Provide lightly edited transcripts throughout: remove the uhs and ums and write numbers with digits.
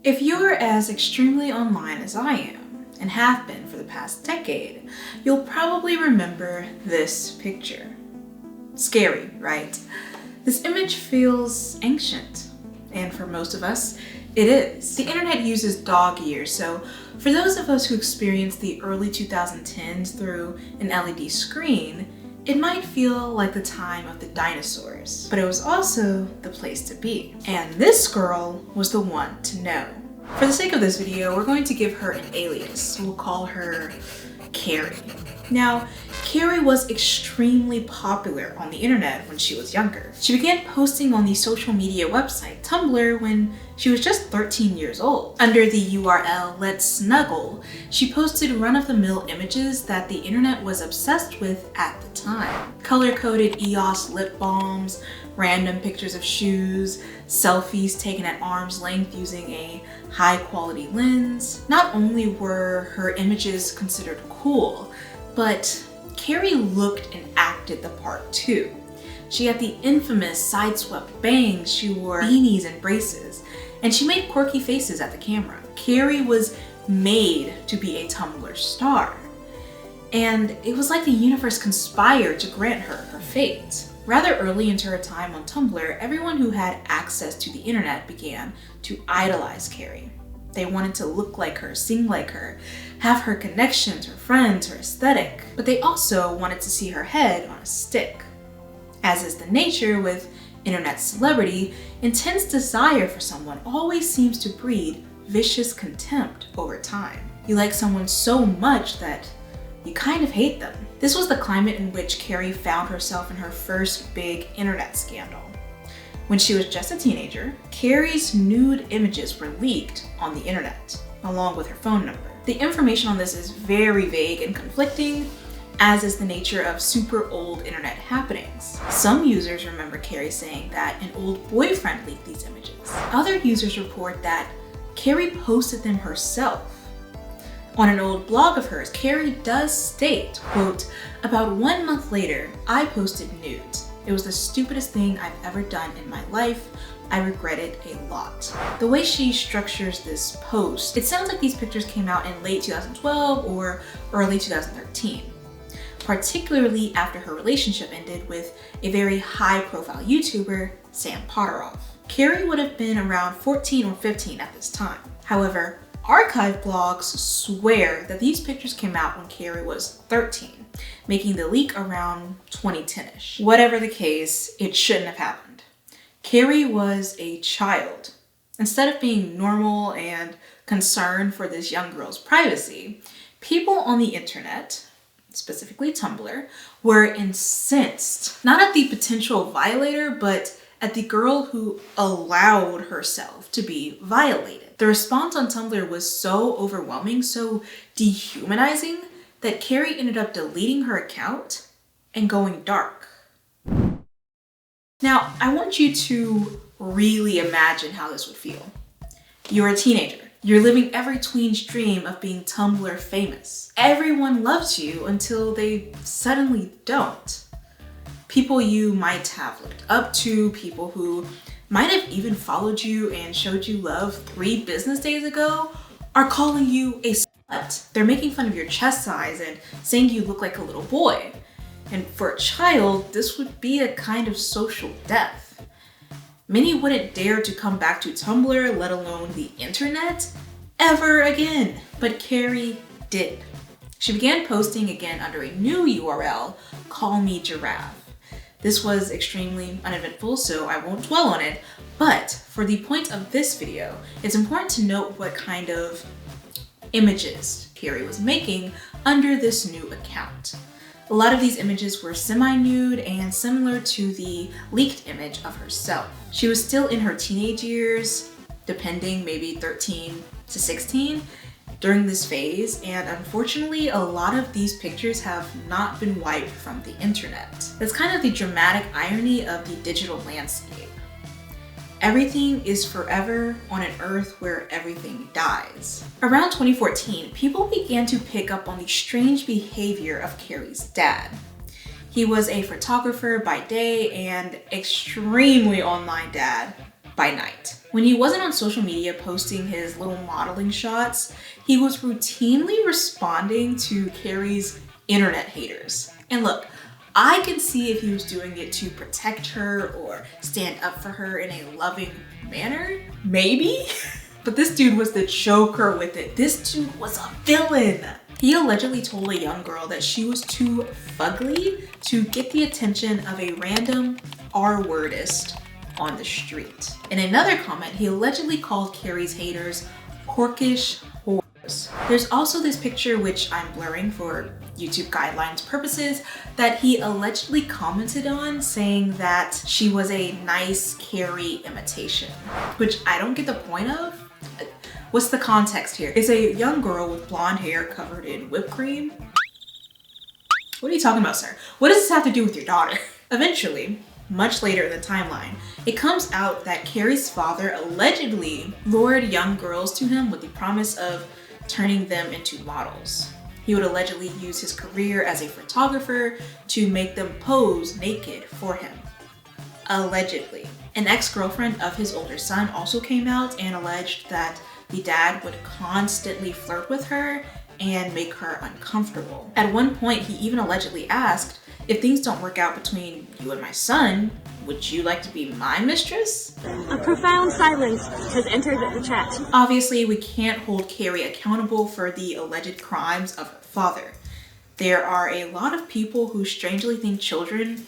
If you're as extremely online as I am, and have been for the past decade, you'll probably remember this picture. Scary, right? This image feels ancient, and for most of us, it is. The internet uses dog years, so for those of us who experienced the early 2010s through an LED screen, it might feel like the time of the dinosaurs, but it was also the place to be. And this girl was the one to know. For the sake of this video, we're going to give her an alias. We'll call her Carrie. Now, Carrie was extremely popular on the internet when she was younger. She began posting on the social media website Tumblr when she was just 13 years old. Under the URL Let's Snuggle, she posted run-of-the-mill images that the internet was obsessed with at the time. Color-coded EOS lip balms, random pictures of shoes, selfies taken at arm's length using a high-quality lens. Not only were her images considered cool, but Carrie looked and acted the part too. She had the infamous side-swept bangs, she wore beanies and braces, and she made quirky faces at the camera. Carrie was made to be a Tumblr star, and it was like the universe conspired to grant her her fate. Rather early into her time on Tumblr, everyone who had access to the internet began to idolize Carrie. They wanted to look like her, sing like her, have her connections, her friends, her aesthetic, but they also wanted to see her head on a stick. As is the nature with internet celebrity, intense desire for someone always seems to breed vicious contempt over time. You like someone so much that you kind of hate them. This was the climate in which Carrie found herself in her first big internet scandal. When she was just a teenager, Carrie's nude images were leaked on the internet, along with her phone number. The information on this is very vague and conflicting, as is the nature of super old internet happenings. Some users remember Carrie saying that an old boyfriend leaked these images. Other users report that Carrie posted them herself. On an old blog of hers, Carrie does state, quote, "About 1 month later, I posted nudes. It was the stupidest thing I've ever done in my life. I regret it a lot." The way she structures this post, it sounds like these pictures came out in late 2012 or early 2013, particularly after her relationship ended with a very high-profile YouTuber, Sam Potteroff. Carrie would have been around 14 or 15 at this time. However, archive blogs swear that these pictures came out when Carrie was 13, making the leak around 2010-ish. Whatever the case, it shouldn't have happened. Carrie was a child. Instead of being normal and concerned for this young girl's privacy, people on the internet, specifically Tumblr, were incensed, not at the potential violator, but at the girl who allowed herself to be violated. The response on Tumblr was so overwhelming, so dehumanizing, that Carrie ended up deleting her account and going dark. Now, I want you to really imagine how this would feel. You're a teenager. You're living every tween's dream of being Tumblr famous. Everyone loves you until they suddenly don't. People you might have looked up to, people who might have even followed you and showed you love 3 business days ago, are calling you a slut. They're making fun of your chest size and saying you look like a little boy. And for a child, this would be a kind of social death. Many wouldn't dare to come back to Tumblr, let alone the internet, ever again. But Carrie did. She began posting again under a new URL, Call Me Giraffe. This was extremely uneventful, so I won't dwell on it, but for the point of this video, it's important to note what kind of images Carrie was making under this new account. A lot of these images were semi-nude and similar to the leaked image of herself. She was still in her teenage years, depending, maybe 13 to 16, during this phase, and unfortunately a lot of these pictures have not been wiped from the internet. That's kind of the dramatic irony of the digital landscape. Everything is forever on an earth where everything dies. Around 2014, people began to pick up on the strange behavior of Carrie's dad. He was a photographer by day and extremely online dad by night. When he wasn't on social media posting his little modeling shots, he was routinely responding to Carrie's internet haters. And look, I can see if he was doing it to protect her or stand up for her in a loving manner, maybe. But this dude was the joker with it. This dude was a villain. He allegedly told a young girl that she was too fugly to get the attention of a random R-wordist on the street. In another comment, he allegedly called Carrie's haters porkish whores. There's also this picture, which I'm blurring for YouTube guidelines purposes, that he allegedly commented on saying that she was a nice Carrie imitation, which I don't get the point of. What's the context here? Is a young girl with blonde hair covered in whipped cream? What are you talking about, sir? What does this have to do with your daughter? Eventually, much later in the timeline, it comes out that Carrie's father allegedly lured young girls to him with the promise of turning them into models. He would allegedly use his career as a photographer to make them pose naked for him. Allegedly. An ex-girlfriend of his older son also came out and alleged that the dad would constantly flirt with her and make her uncomfortable. At one point, he even allegedly asked, "If things don't work out between you and my son, would you like to be my mistress?" A profound silence has entered the chat. Obviously, we can't hold Carrie accountable for the alleged crimes of her father. There are a lot of people who strangely think children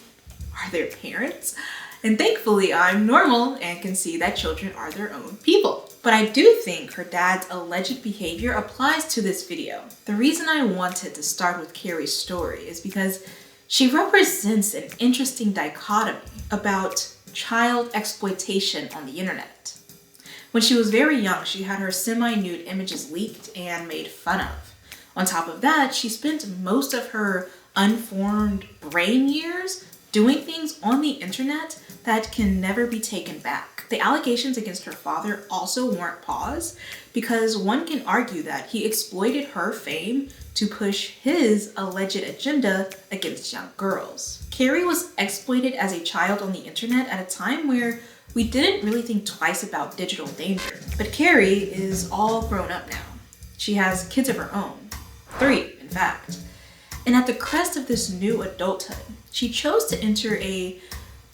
are their parents, and thankfully I'm normal and can see that children are their own people. But I do think her dad's alleged behavior applies to this video. The reason I wanted to start with Carrie's story is because she represents an interesting dichotomy about child exploitation on the internet. When she was very young, she had her semi-nude images leaked and made fun of. On top of that, she spent most of her unformed brain years doing things on the internet that can never be taken back. The allegations against her father also warrant pause, because one can argue that he exploited her fame to push his alleged agenda against young girls. Carrie was exploited as a child on the internet at a time where we didn't really think twice about digital danger. But Carrie is all grown up now. She has kids of her own. 3, in fact. And at the crest of this new adulthood, she chose to enter a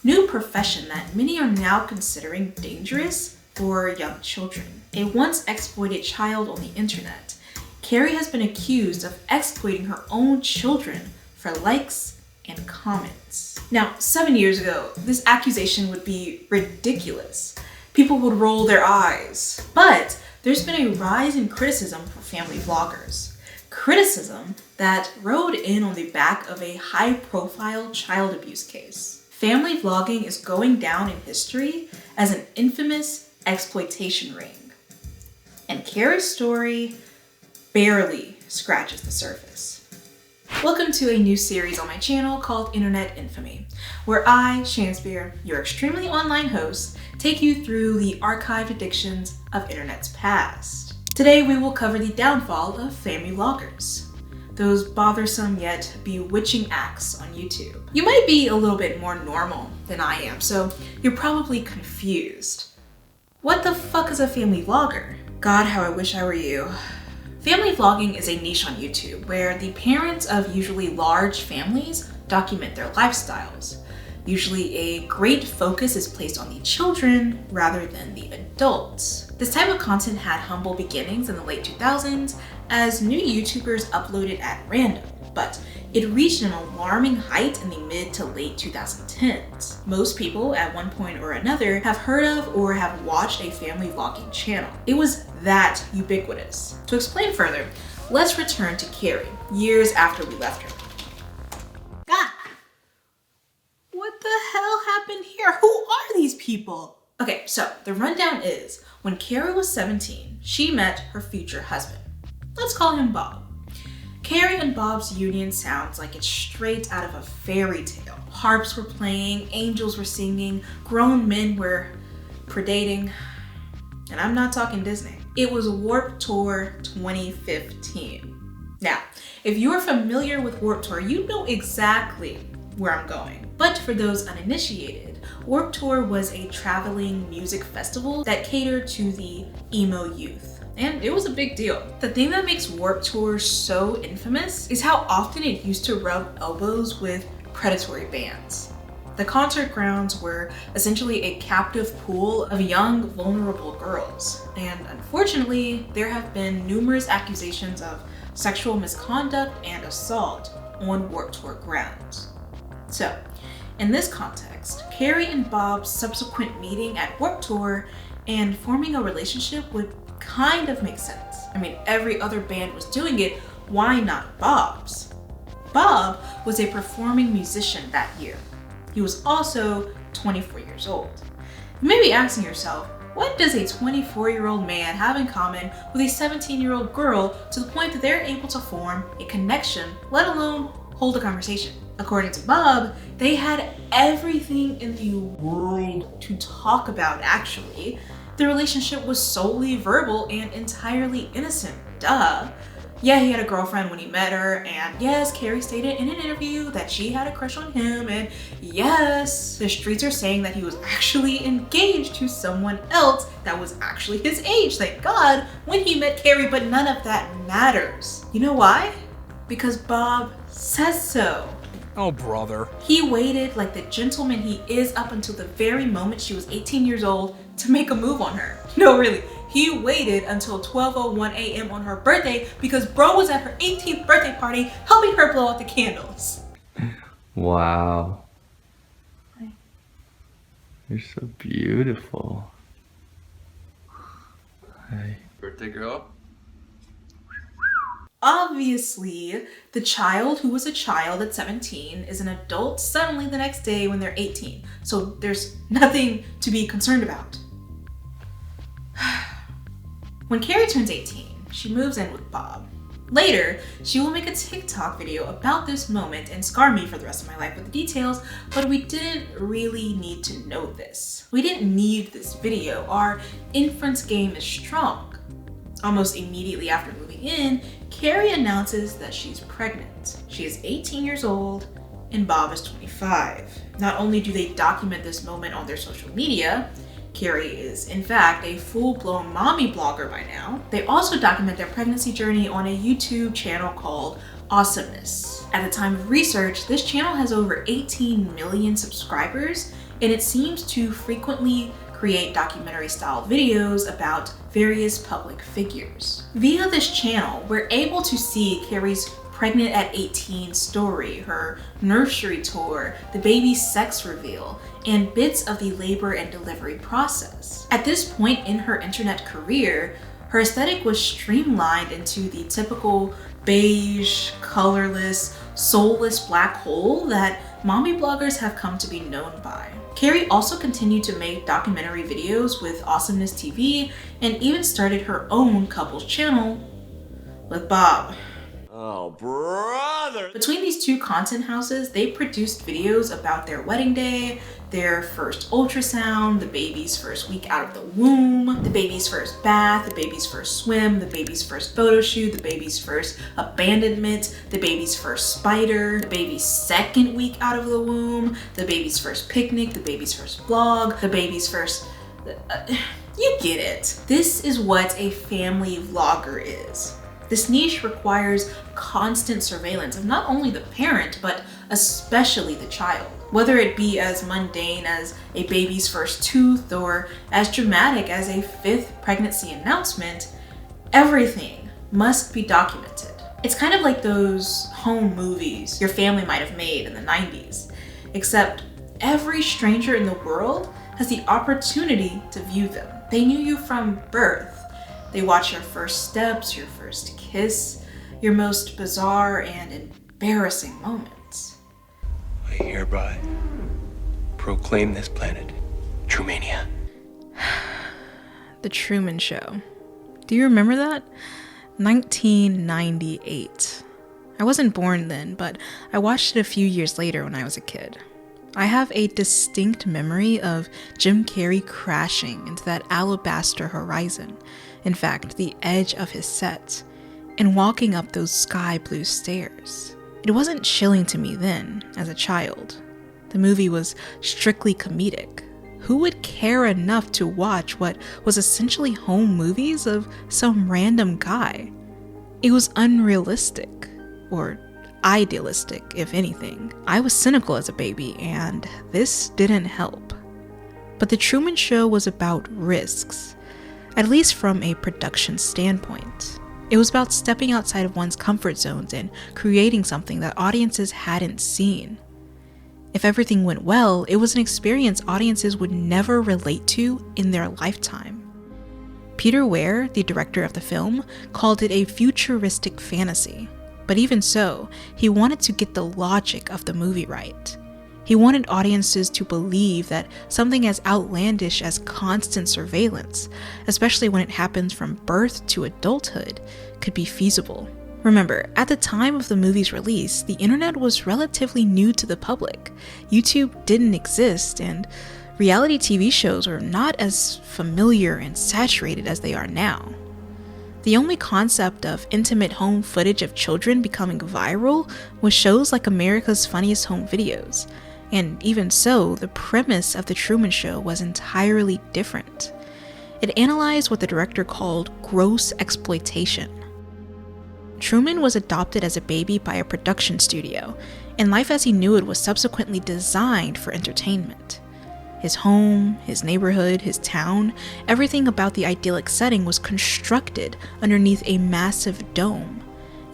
new profession that many are now considering dangerous for young children. A once exploited child on the internet, Carrie has been accused of exploiting her own children for likes and comments. Now, 7 years ago, this accusation would be ridiculous. People would roll their eyes. But there's been a rise in criticism for family vloggers. Criticism that rode in on the back of a high-profile child abuse case. Family vlogging is going down in history as an infamous exploitation ring. And Carrie's story barely scratches the surface. Welcome to a new series on my channel called Internet Infamy, where I, Shanspeare, your extremely online host, take you through the archived addictions of internet's past. Today we will cover the downfall of family vloggers. Those bothersome yet bewitching acts on YouTube. You might be a little bit more normal than I am, so you're probably confused. What the fuck is a family vlogger? God, how I wish I were you. Family vlogging is a niche on YouTube where the parents of usually large families document their lifestyles. Usually a great focus is placed on the children rather than the adults. This type of content had humble beginnings in the late 2000s as new YouTubers uploaded at random, but it reached an alarming height in the mid to late 2010s. Most people at one point or another have heard of or have watched a family vlogging channel. It was that ubiquitous. To explain further, let's return to Carrie, years after we left her. Ah! What the hell happened here? Who are these people? Okay, so the rundown is, when Carrie was 17, she met her future husband. Let's call him Bob. Carrie and Bob's union sounds like it's straight out of a fairy tale. Harps were playing, angels were singing, grown men were predating, and I'm not talking Disney. It was Warped Tour 2015. Now, if you're familiar with Warped Tour, you know exactly where I'm going. But for those uninitiated, Warped Tour was a traveling music festival that catered to the emo youth. And it was a big deal. The thing that makes Warped Tour so infamous is how often it used to rub elbows with predatory bands. The concert grounds were essentially a captive pool of young, vulnerable girls. And unfortunately, there have been numerous accusations of sexual misconduct and assault on Warped Tour grounds. So, in this context, Carrie and Bob's subsequent meeting at Warped Tour and forming a relationship would kind of make sense. I mean, every other band was doing it, why not Bob's? Bob was a performing musician that year. He was also 24 years old. You may be asking yourself, what does a 24-year-old man have in common with a 17-year-old girl to the point that they're able to form a connection, let alone hold a conversation? According to Bob, they had everything in the world to talk about, actually. The relationship was solely verbal and entirely innocent, duh. Yeah, he had a girlfriend when he met her, and yes, Carrie stated in an interview that she had a crush on him, and yes, the streets are saying that he was actually engaged to someone else that was actually his age, thank God, when he met Carrie, but none of that matters. You know why? Because Bob says so. Oh, brother. He waited like the gentleman he is up until the very moment she was 18 years old to make a move on her. No, really. He waited until 12:01 a.m. on her birthday because bro was at her 18th birthday party helping her blow out the candles. Wow. You're so beautiful. Hi. Birthday girl? Obviously, the child who was a child at 17 is an adult suddenly the next day when they're 18. So there's nothing to be concerned about. When Carrie turns 18, she moves in with Bob. Later, she will make a TikTok video about this moment and scar me for the rest of my life with the details, but we didn't really need to know this. We didn't need this video. Our inference game is strong. Almost immediately after moving in, Carrie announces that she's pregnant. She is 18 years old and Bob is 25. Not only do they document this moment on their social media, Carrie is in fact a full-blown mommy blogger by now, they also document their pregnancy journey on a YouTube channel called Awesomeness. At the time of research, this channel has over 18 million subscribers, and it seems to frequently create documentary-style videos about various public figures. Via this channel, we're able to see Carrie's pregnant at 18 story, her nursery tour, the baby's sex reveal, and bits of the labor and delivery process. At this point in her internet career, her aesthetic was streamlined into the typical beige, colorless, soulless black hole that mommy bloggers have come to be known by. Carrie also continued to make documentary videos with Awesomeness TV and even started her own couples channel with Bob. Oh, brother! Between these two content houses, they produced videos about their wedding day, their first ultrasound, the baby's first week out of the womb, the baby's first bath, the baby's first swim, the baby's first photo shoot, the baby's first abandonment, the baby's first spider, the baby's second week out of the womb, the baby's first picnic, the baby's first vlog, the baby's first... you get it. This is what a family vlogger is. This niche requires constant surveillance of not only the parent, but especially the child. Whether it be as mundane as a baby's first tooth or as dramatic as a 5th pregnancy announcement, everything must be documented. It's kind of like those home movies your family might have made in the 90s, except every stranger in the world has the opportunity to view them. They knew you from birth. They watch your first steps, your first kiss, your most bizarre and embarrassing moments. I hereby proclaim this planet Trumania. The Truman Show. Do you remember that? 1998. I wasn't born then, but I watched it a few years later when I was a kid. I have a distinct memory of Jim Carrey crashing into that alabaster horizon, in fact, the edge of his set, and walking up those sky blue stairs. It wasn't chilling to me then, as a child. The movie was strictly comedic. Who would care enough to watch what was essentially home movies of some random guy? It was unrealistic, or idealistic, if anything. I was cynical as a baby, and this didn't help. But The Truman Show was about risks, at least from a production standpoint. It was about stepping outside of one's comfort zones and creating something that audiences hadn't seen. If everything went well, it was an experience audiences would never relate to in their lifetime. Peter Weir, the director of the film, called it a futuristic fantasy. But even so, he wanted to get the logic of the movie right. He wanted audiences to believe that something as outlandish as constant surveillance, especially when it happens from birth to adulthood, could be feasible. Remember, at the time of the movie's release, the internet was relatively new to the public. YouTube didn't exist, and reality TV shows were not as familiar and saturated as they are now. The only concept of intimate home footage of children becoming viral was shows like America's Funniest Home Videos. And even so, the premise of The Truman Show was entirely different. It analyzed what the director called gross exploitation. Truman was adopted as a baby by a production studio, and life as he knew it was subsequently designed for entertainment. His home, his neighborhood, his town, everything about the idyllic setting was constructed underneath a massive dome.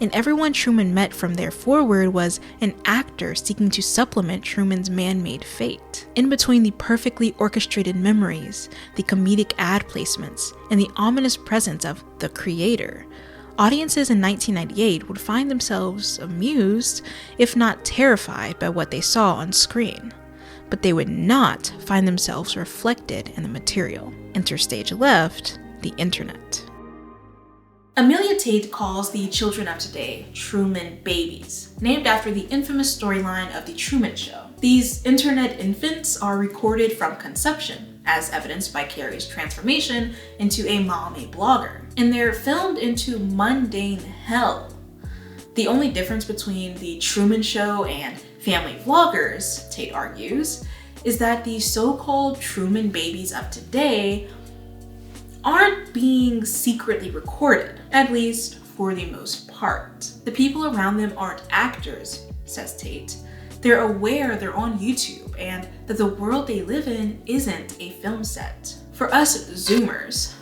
And everyone Truman met from there forward was an actor seeking to supplement Truman's man-made fate. In between the perfectly orchestrated memories, the comedic ad placements, and the ominous presence of the creator, audiences in 1998 would find themselves amused, if not terrified, by what they saw on screen. But they would not find themselves reflected in the material. Enter stage left, the internet. Amelia Tate calls the children of today Truman babies, named after the infamous storyline of The Truman Show. These internet infants are recorded from conception, as evidenced by Carrie's transformation into a mommy blogger, and they're filmed into mundane hell. The only difference between The Truman Show and family vloggers, Tate argues, is that the so-called Truman babies of today aren't being secretly recorded, at least for the most part. The people around them aren't actors, says Tate. They're aware they're on YouTube and that the world they live in isn't a film set. For us Zoomers,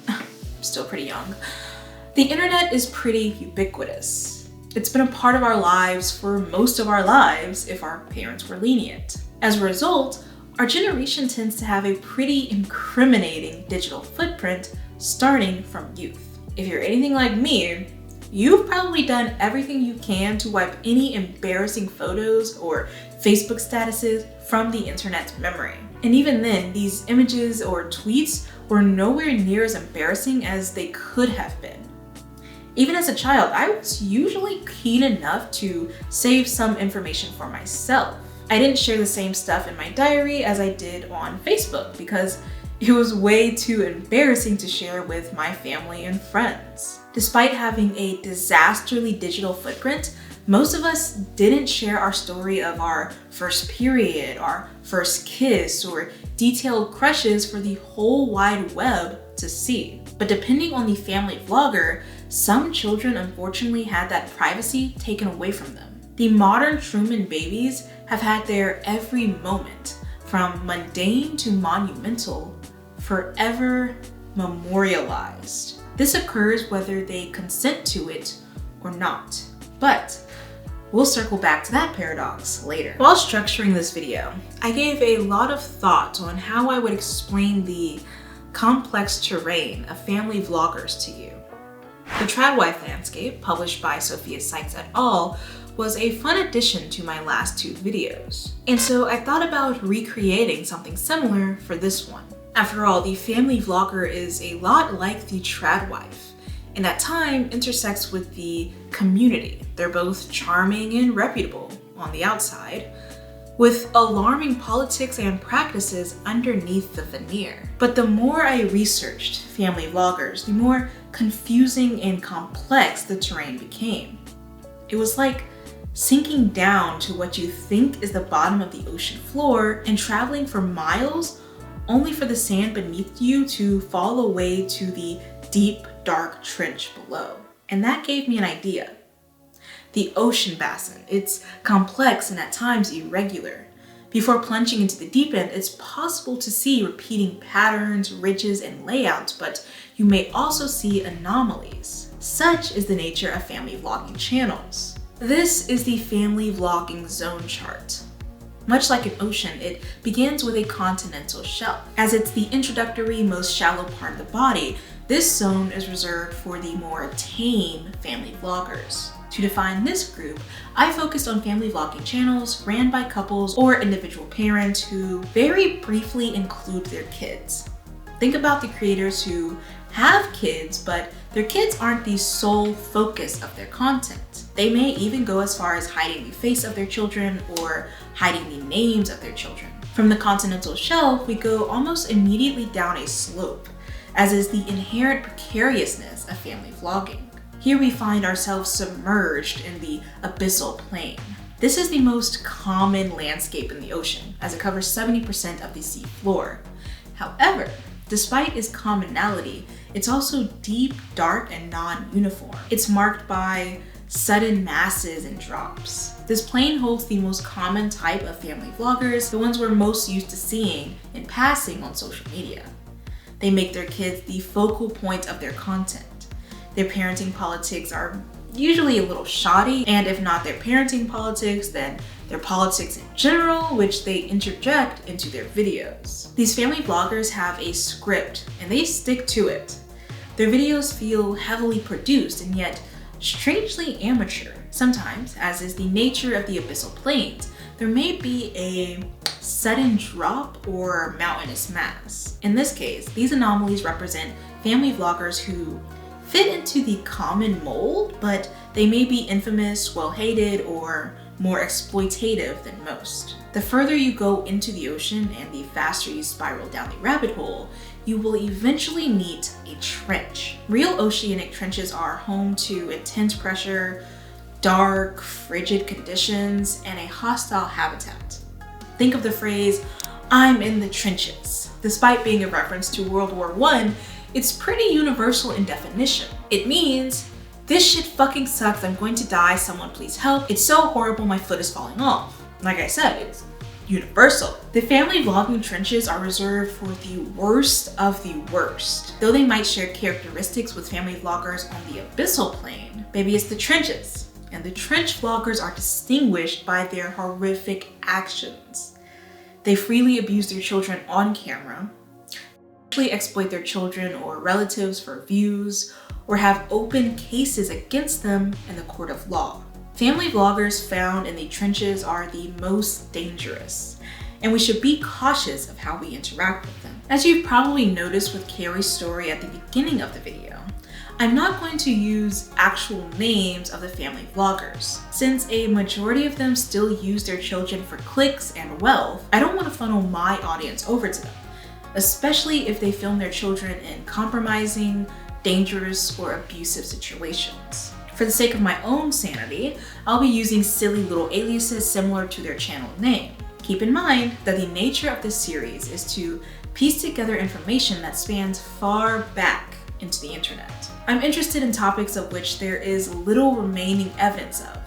still pretty young, the internet is pretty ubiquitous. It's been a part of our lives for most of our lives if our parents were lenient. As a result, our generation tends to have a pretty incriminating digital footprint starting from youth. If you're anything like me, you've probably done everything you can to wipe any embarrassing photos or Facebook statuses from the internet's memory. And even then, these images or tweets were nowhere near as embarrassing as they could have been. Even as a child, I was usually keen enough to save some information for myself. I didn't share the same stuff in my diary as I did on Facebook because it was way too embarrassing to share with my family and friends. Despite having a disastrously digital footprint, most of us didn't share our story of our first period, our first kiss, or detailed crushes for the whole wide web to see. But depending on the family vlogger, some children unfortunately had that privacy taken away from them. The modern Truman babies have had their every moment, from mundane to monumental, forever memorialized. This occurs whether they consent to it or not. But we'll circle back to that paradox later. While structuring this video, I gave a lot of thought on how I would explain the complex terrain of family vloggers to you. The Tradwife landscape, published by Sophia Sykes et al., was a fun addition to my last two videos. And so I thought about recreating something similar for this one. After all, the family vlogger is a lot like the Tradwife, and at times intersects with the community. They're both charming and reputable on the outside, with alarming politics and practices underneath the veneer. But the more I researched family vloggers, the more confusing and complex the terrain became. It was like sinking down to what you think is the bottom of the ocean floor and traveling for miles only for the sand beneath you to fall away to the deep, dark trench below. And that gave me an idea. The ocean basin, it's complex and at times irregular. Before plunging into the deep end, it's possible to see repeating patterns, ridges, and layouts, but you may also see anomalies. Such is the nature of family vlogging channels. This is the family vlogging zone chart. Much like an ocean, it begins with a continental shelf. As it's the introductory, most shallow part of the body, this zone is reserved for the more tame family vloggers. To define this group, I focused on family vlogging channels ran by couples or individual parents who very briefly include their kids. Think about the creators who have kids, but their kids aren't the sole focus of their content. They may even go as far as hiding the face of their children or hiding the names of their children. From the continental shelf, we go almost immediately down a slope, as is the inherent precariousness of family vlogging. Here we find ourselves submerged in the Abyssal Plain. This is the most common landscape in the ocean, as it covers 70% of the sea floor. However, despite its commonality, it's also deep, dark, and non-uniform. It's marked by sudden masses and drops. This plain holds the most common type of family vloggers, the ones we're most used to seeing in passing on social media. They make their kids the focal point of their content. Their parenting politics are usually a little shoddy, and if not their parenting politics, then their politics in general, which they interject into their videos. These family vloggers have a script and they stick to it. Their videos feel heavily produced and yet strangely amateur. Sometimes, as is the nature of the Abyssal Plains, there may be a sudden drop or mountainous mass. In this case, these anomalies represent family vloggers who fit into the common mold, but they may be infamous, well-hated, or more exploitative than most. The further you go into the ocean and the faster you spiral down the rabbit hole, you will eventually meet a trench. Real oceanic trenches are home to intense pressure, dark, frigid conditions, and a hostile habitat. Think of the phrase, "I'm in the trenches." Despite being a reference to World War I, it's pretty universal in definition. It means, this shit fucking sucks, I'm going to die, someone please help. It's so horrible, my foot is falling off. Like I said, it's universal. The family vlogging trenches are reserved for the worst of the worst. Though they might share characteristics with family vloggers on the Abyssal Plain, baby, it's the trenches. And the trench vloggers are distinguished by their horrific actions. They freely abuse their children on camera, exploit their children or relatives for views, or have open cases against them in the court of law. Family vloggers found in the trenches are the most dangerous, and we should be cautious of how we interact with them. As you've probably noticed with Carrie's story at the beginning of the video, I'm not going to use actual names of the family vloggers. Since a majority of them still use their children for clicks and wealth, I don't want to funnel my audience over to them, especially if they film their children in compromising, dangerous, or abusive situations. For the sake of my own sanity, I'll be using silly little aliases similar to their channel name. Keep in mind that the nature of this series is to piece together information that spans far back into the internet. I'm interested in topics of which there is little remaining evidence of,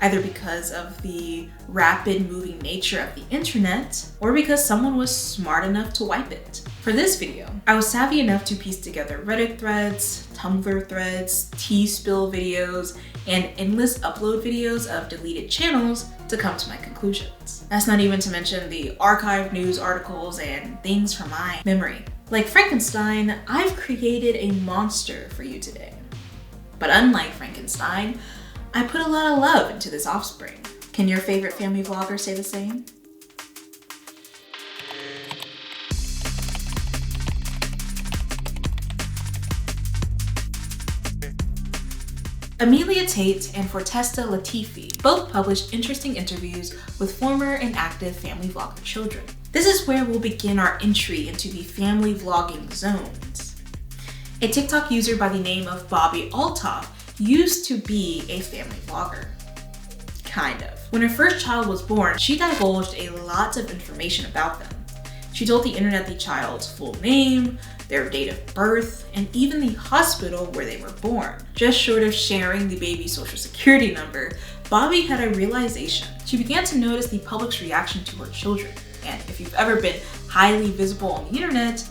either because of the rapid moving nature of the internet or because someone was smart enough to wipe it. For this video, I was savvy enough to piece together Reddit threads, Tumblr threads, tea spill videos, and endless upload videos of deleted channels to come to my conclusions. That's not even to mention the archived news articles and things from my memory. Like Frankenstein, I've created a monster for you today. But unlike Frankenstein, I put a lot of love into this offspring. Can your favorite family vlogger say the same? Amelia Tate and Fortesta Latifi both published interesting interviews with former and active family vlogger children. This is where we'll begin our entry into the family vlogging zones. A TikTok user by the name of Bobby Altoff used to be a family vlogger. kind of. When her first child was born, she divulged a lot of information about them. She told the internet the child's full name, their date of birth, and even the hospital where they were born. Just short of sharing the baby's social security number, Bobby had a realization. She began to notice the public's reaction to her children. And if you've ever been highly visible on the internet,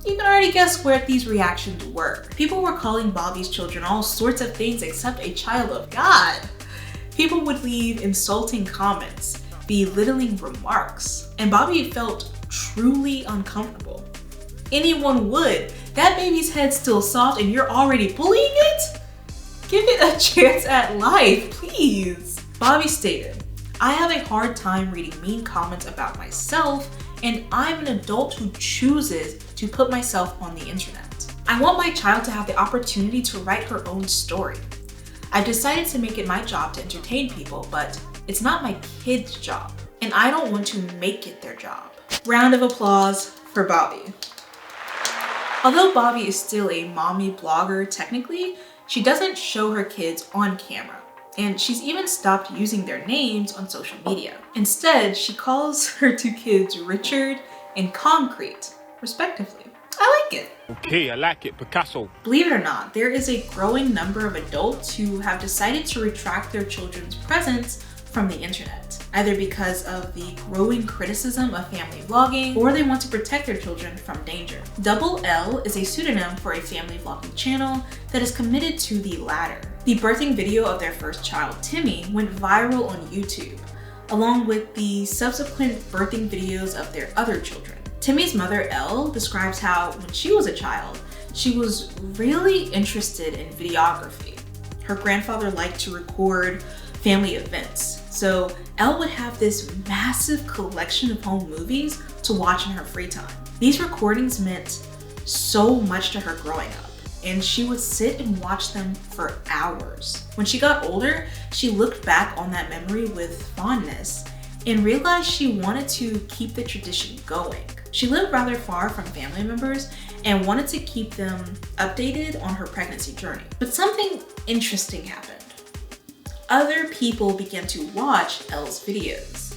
you can already guess where these reactions were. People were calling Bobby's children all sorts of things except a child of God. People would leave insulting comments, belittling remarks, and Bobby felt truly uncomfortable. Anyone would. That baby's head's still soft and you're already bullying it? Give it a chance at life, please. Bobby stated, "I have a hard time reading mean comments about myself, and I'm an adult who chooses to put myself on the internet. I want my child to have the opportunity to write her own story. I've decided to make it my job to entertain people, but it's not my kid's job, and I don't want to make it their job." Round of applause for Bobby. Although Bobby is still a mommy blogger technically, she doesn't show her kids on camera, and she's even stopped using their names on social media. Instead, she calls her two kids Richard and Concrete, respectively. I like it. Okay, I like it, Picasso. Believe it or not, there is a growing number of adults who have decided to retract their children's presence from the internet, either because of the growing criticism of family vlogging, or they want to protect their children from danger. Double L is a pseudonym for a family vlogging channel that is committed to the latter. The birthing video of their first child, Timmy, went viral on YouTube, along with the subsequent birthing videos of their other children. Timmy's mother, Elle, describes how when she was a child, she was really interested in videography. Her grandfather liked to record family events, so Elle would have this massive collection of home movies to watch in her free time. These recordings meant so much to her growing up, and she would sit and watch them for hours. When she got older, she looked back on that memory with fondness and realized she wanted to keep the tradition going. She lived rather far from family members and wanted to keep them updated on her pregnancy journey. But something interesting happened. Other people began to watch Elle's videos.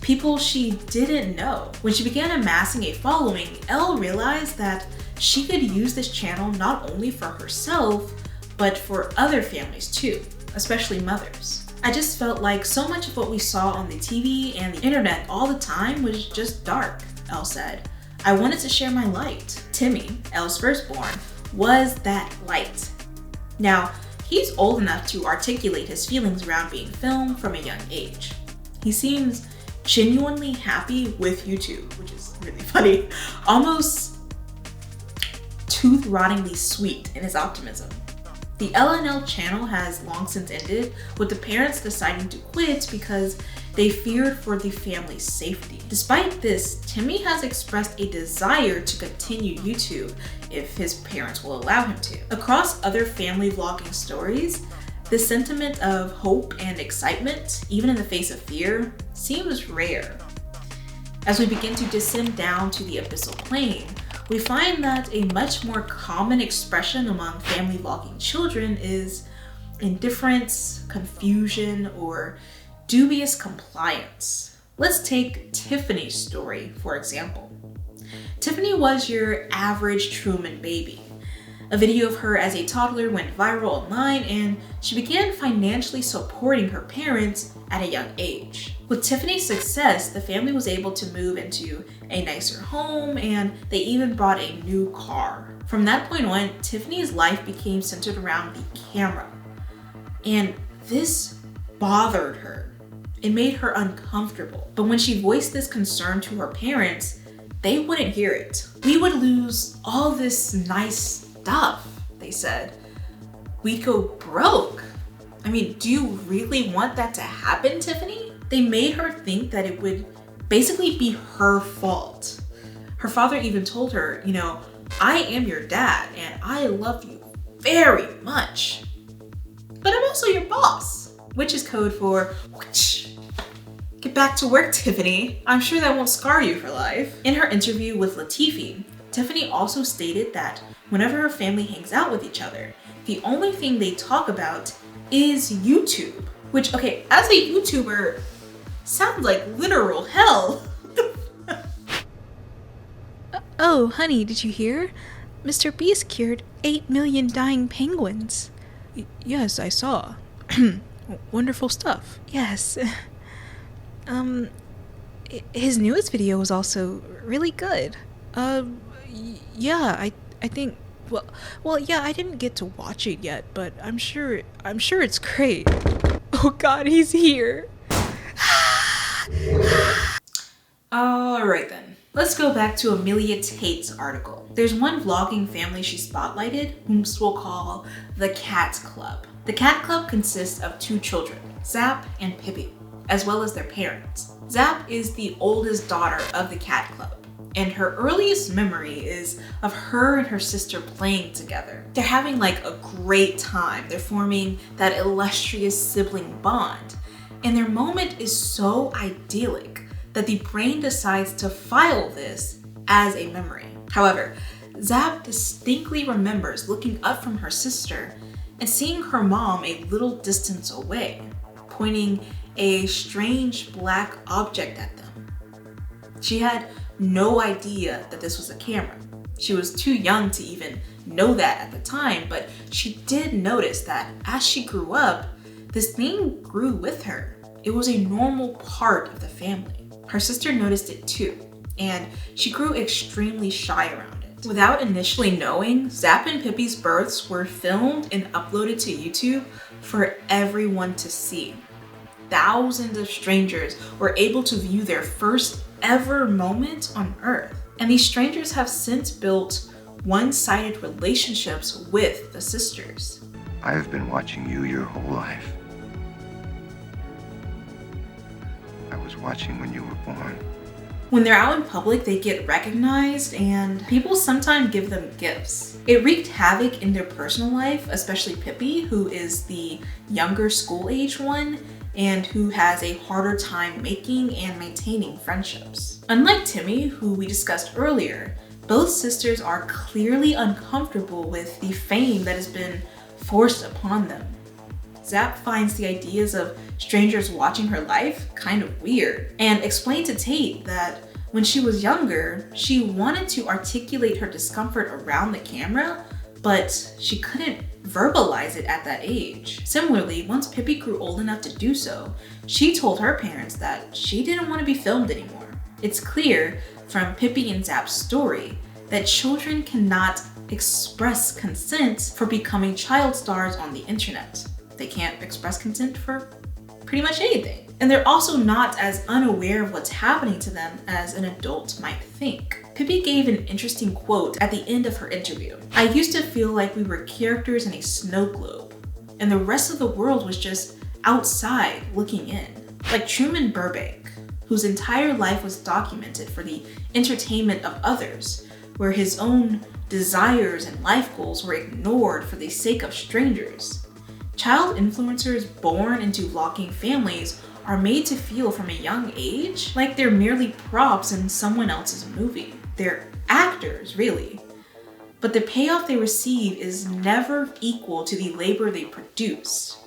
People she didn't know. When she began amassing a following, Elle realized that she could use this channel not only for herself, but for other families too, especially mothers. I just felt like so much of what we saw on the TV and the internet all the time was just dark, Elle said. I wanted to share my light. Timmy, Elle's firstborn, was that light. Now, he's old enough to articulate his feelings around being filmed from a young age. He seems genuinely happy with YouTube, which is really funny, almost tooth-rottingly sweet in his optimism. The LNL channel has long since ended, with the parents deciding to quit because they feared for the family's safety. Despite this, Timmy has expressed a desire to continue YouTube if his parents will allow him to. Across other family vlogging stories, the sentiment of hope and excitement, even in the face of fear, seems rare. As we begin to descend down to the Abyssal Plain, we find that a much more common expression among family vlogging children is indifference, confusion, or dubious compliance. Let's take Tiffany's story, for example. Tiffany was your average Truman baby. A video of her as a toddler went viral online, and she began financially supporting her parents at a young age. With Tiffany's success, the family was able to move into a nicer home, and they even bought a new car. From that point on, Tiffany's life became centered around the camera, and this bothered her. It made her uncomfortable. But when she voiced this concern to her parents, they wouldn't hear it. We would lose all this nice stuff, they said. We'd go broke. I mean, do you really want that to happen, Tiffany? They made her think that it would basically be her fault. Her father even told her, I am your dad and I love you very much, but I'm also your boss, which is code for whoosh. Get back to work, Tiffany. I'm sure that won't scar you for life. In her interview with Latifi, Tiffany also stated that whenever her family hangs out with each other, the only thing they talk about is YouTube, which, okay, as a YouTuber, sounds like literal hell. Oh, honey, did you hear? Mr. Beast cured 8 million dying penguins. Yes, I saw. Wonderful stuff. Yes. His newest video was also really good. Yeah, I think, well, yeah, I didn't get to watch it yet, but I'm sure it's great. Oh God, he's here. Alright then, let's go back to Amelia Tate's article. There's one vlogging family she spotlighted, whom we'll call the Cat Club. The Cat Club consists of 2 children, Zap and Pippi, as well as their parents. Zap is the oldest daughter of the Cat Club, and her earliest memory is of her and her sister playing together. They're having like a great time. They're forming that illustrious sibling bond, and their moment is so idyllic that the brain decides to file this as a memory. However, Zap distinctly remembers looking up from her sister and seeing her mom a little distance away, pointing a strange black object at them. She had no idea that this was a camera. She was too young to even know that at the time, but she did notice that as she grew up, this thing grew with her. It was a normal part of the family. Her sister noticed it too, and she grew extremely shy around it. Without initially knowing, Zap and Pippi's births were filmed and uploaded to YouTube for everyone to see. Thousands of strangers were able to view their first ever moment on Earth. And these strangers have since built one-sided relationships with the sisters. I've been watching you your whole life. I was watching when you were born. When they're out in public, they get recognized and people sometimes give them gifts. It wreaked havoc in their personal life, especially Pippi, who is the younger school-age one and who has a harder time making and maintaining friendships. Unlike Timmy, who we discussed earlier, both sisters are clearly uncomfortable with the fame that has been forced upon them. Zap finds the ideas of strangers watching her life kind of weird and explained to Tate that when she was younger, she wanted to articulate her discomfort around the camera, but she couldn't verbalize it at that age. Similarly, once Pippi grew old enough to do so, she told her parents that she didn't want to be filmed anymore. It's clear from Pippi and Zap's story that children cannot express consent for becoming child stars on the internet. They can't express consent for pretty much anything. And they're also not as unaware of what's happening to them as an adult might think. Pippi gave an interesting quote at the end of her interview. "I used to feel like we were characters in a snow globe, and the rest of the world was just outside looking in. Like Truman Burbank, whose entire life was documented for the entertainment of others, where his own desires and life goals were ignored for the sake of strangers. Child influencers born into vlogging families are made to feel from a young age like they're merely props in someone else's movie. They're actors, really. But the payoff they receive is never equal to the labor they produce.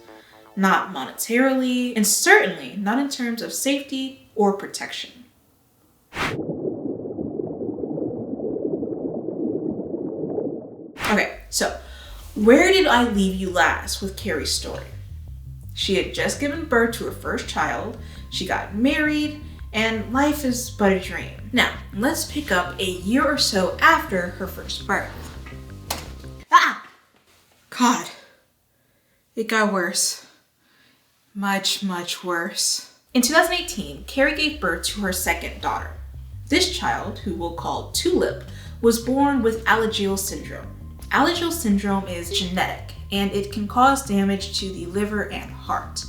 Not monetarily, and certainly not in terms of safety or protection." Okay, so where did I leave you last with Carrie's story? She had just given birth to her first child, she got married, and life is but a dream. Now, let's pick up a year or so after her first birth. God, it got worse. Much, much worse. In 2018, Carrie gave birth to her second daughter. This child, who we'll call Tulip, was born with Alagille syndrome. Alagille syndrome is genetic, and it can cause damage to the liver and heart.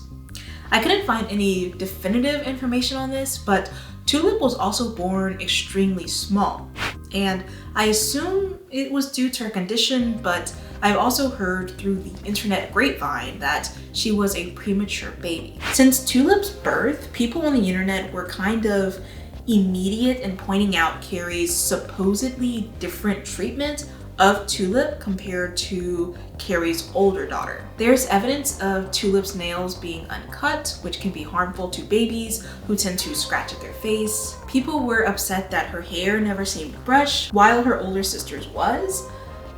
I couldn't find any definitive information on this, but Tulip was also born extremely small, and I assume it was due to her condition, but I've also heard through the internet grapevine that she was a premature baby. Since Tulip's birth, people on the internet were kind of immediate in pointing out Carrie's supposedly different treatment of Tulip compared to Carrie's older daughter. There's evidence of Tulip's nails being uncut, which can be harmful to babies who tend to scratch at their face. People were upset that her hair never seemed brushed, while her older sister's was,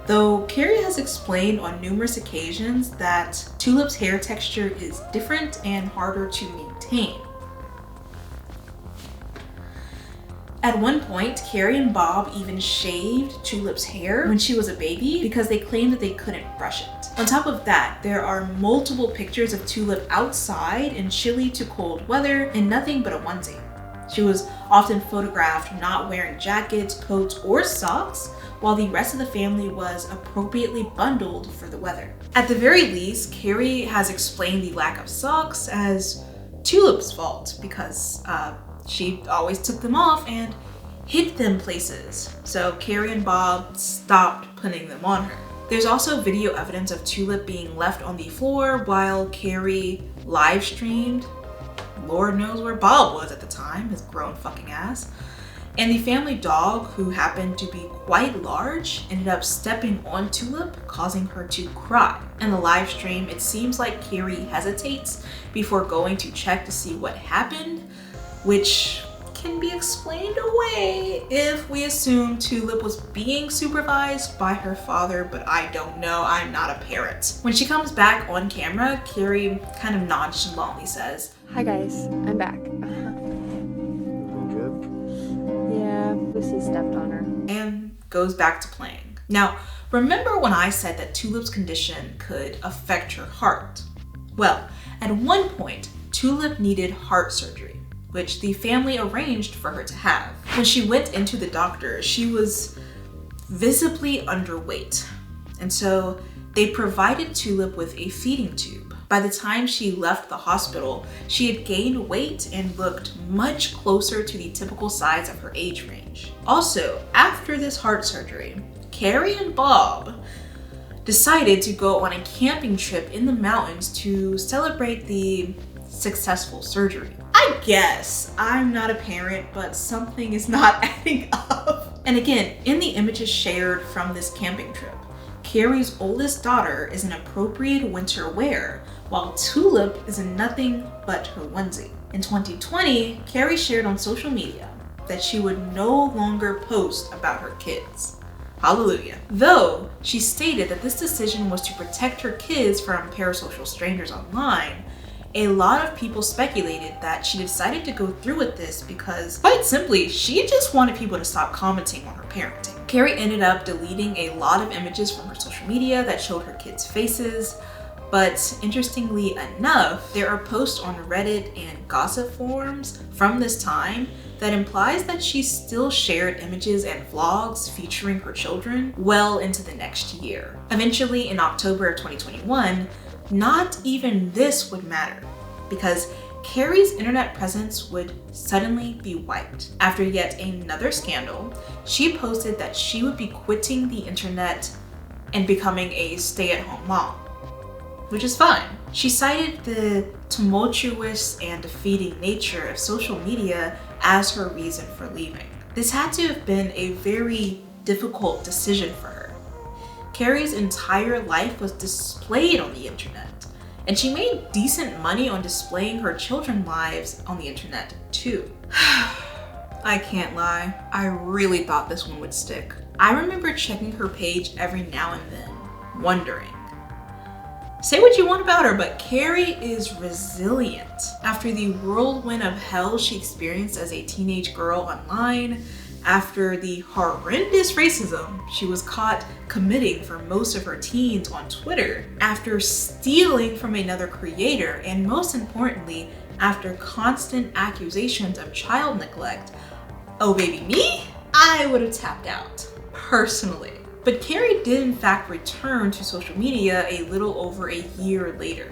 though Carrie has explained on numerous occasions that Tulip's hair texture is different and harder to maintain. At one point, Carrie and Bob even shaved Tulip's hair when she was a baby because they claimed that they couldn't brush it. On top of that, there are multiple pictures of Tulip outside in chilly to cold weather in nothing but a onesie. She was often photographed not wearing jackets, coats, or socks, while the rest of the family was appropriately bundled for the weather. At the very least, Carrie has explained the lack of socks as Tulip's fault because she always took them off and hid them places, so Carrie and Bob stopped putting them on her. There's also video evidence of Tulip being left on the floor while Carrie live streamed. Lord knows where Bob was at the time, his grown fucking ass. And the family dog, who happened to be quite large, ended up stepping on Tulip, causing her to cry. In the live stream, it seems like Carrie hesitates before going to check to see what happened, which can be explained away if we assume Tulip was being supervised by her father, but I don't know, I'm not a parent. When she comes back on camera, Carrie kind of nonchalantly says, "Hi guys, I'm back." Yeah, Lucy stepped on her. And goes back to playing. Now, remember when I said that Tulip's condition could affect her heart? Well, at one point, Tulip needed heart surgery, which the family arranged for her to have. When she went into the doctor, she was visibly underweight, and so they provided Tulip with a feeding tube. By the time she left the hospital, she had gained weight and looked much closer to the typical size of her age range. Also, after this heart surgery, Carrie and Bob decided to go on a camping trip in the mountains to celebrate the successful surgery. I guess I'm not a parent, but something is not adding up. And again, in the images shared from this camping trip, Carrie's oldest daughter is in appropriate winter wear, while Tulip is in nothing but her onesie. In 2020, Carrie shared on social media that she would no longer post about her kids. Hallelujah. Though she stated that this decision was to protect her kids from parasocial strangers online, a lot of people speculated that she decided to go through with this because, quite simply, she just wanted people to stop commenting on her parenting. Carrie ended up deleting a lot of images from her social media that showed her kids' faces, but interestingly enough, there are posts on Reddit and gossip forums from this time that implies that she still shared images and vlogs featuring her children well into the next year. Eventually, in October of 2021, not even this would matter because Carrie's internet presence would suddenly be wiped. After yet another scandal, she posted that she would be quitting the internet and becoming a stay-at-home mom, which is fine. She cited the tumultuous and defeating nature of social media as her reason for leaving. This had to have been a very difficult decision for her. Carrie's entire life was displayed on the internet, and she made decent money on displaying her children's lives on the internet too. I can't lie, I really thought this one would stick. I remember checking her page every now and then, wondering. Say what you want about her, but Carrie is resilient. After the whirlwind of hell she experienced as a teenage girl online, after the horrendous racism she was caught committing for most of her teens on Twitter, after stealing from another creator, and most importantly, after constant accusations of child neglect, oh baby me, I would have tapped out, personally. But Carrie did in fact return to social media a little over a year later.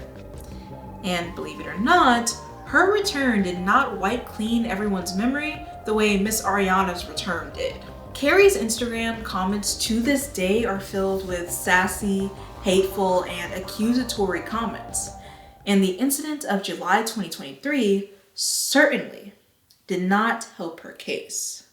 And believe it or not, her return did not wipe clean everyone's memory the way Miss Ariana's return did. Carrie's Instagram comments to this day are filled with sassy, hateful, and accusatory comments. And the incident of July 2023 certainly did not help her case.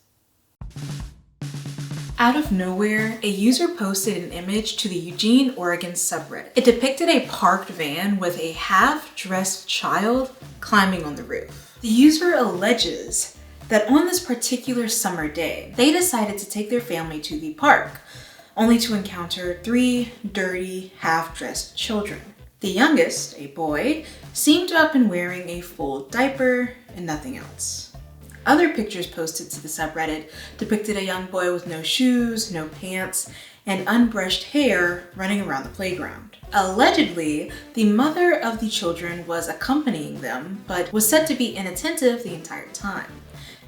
Out of nowhere, a user posted an image to the Eugene, Oregon subreddit. It depicted a parked van with a half-dressed child climbing on the roof. The user alleges that on this particular summer day, they decided to take their family to the park, only to encounter 3 dirty, half-dressed children. The youngest, a boy, seemed to have been wearing a full diaper and nothing else. Other pictures posted to the subreddit depicted a young boy with no shoes, no pants, and unbrushed hair running around the playground. Allegedly, the mother of the children was accompanying them, but was said to be inattentive the entire time.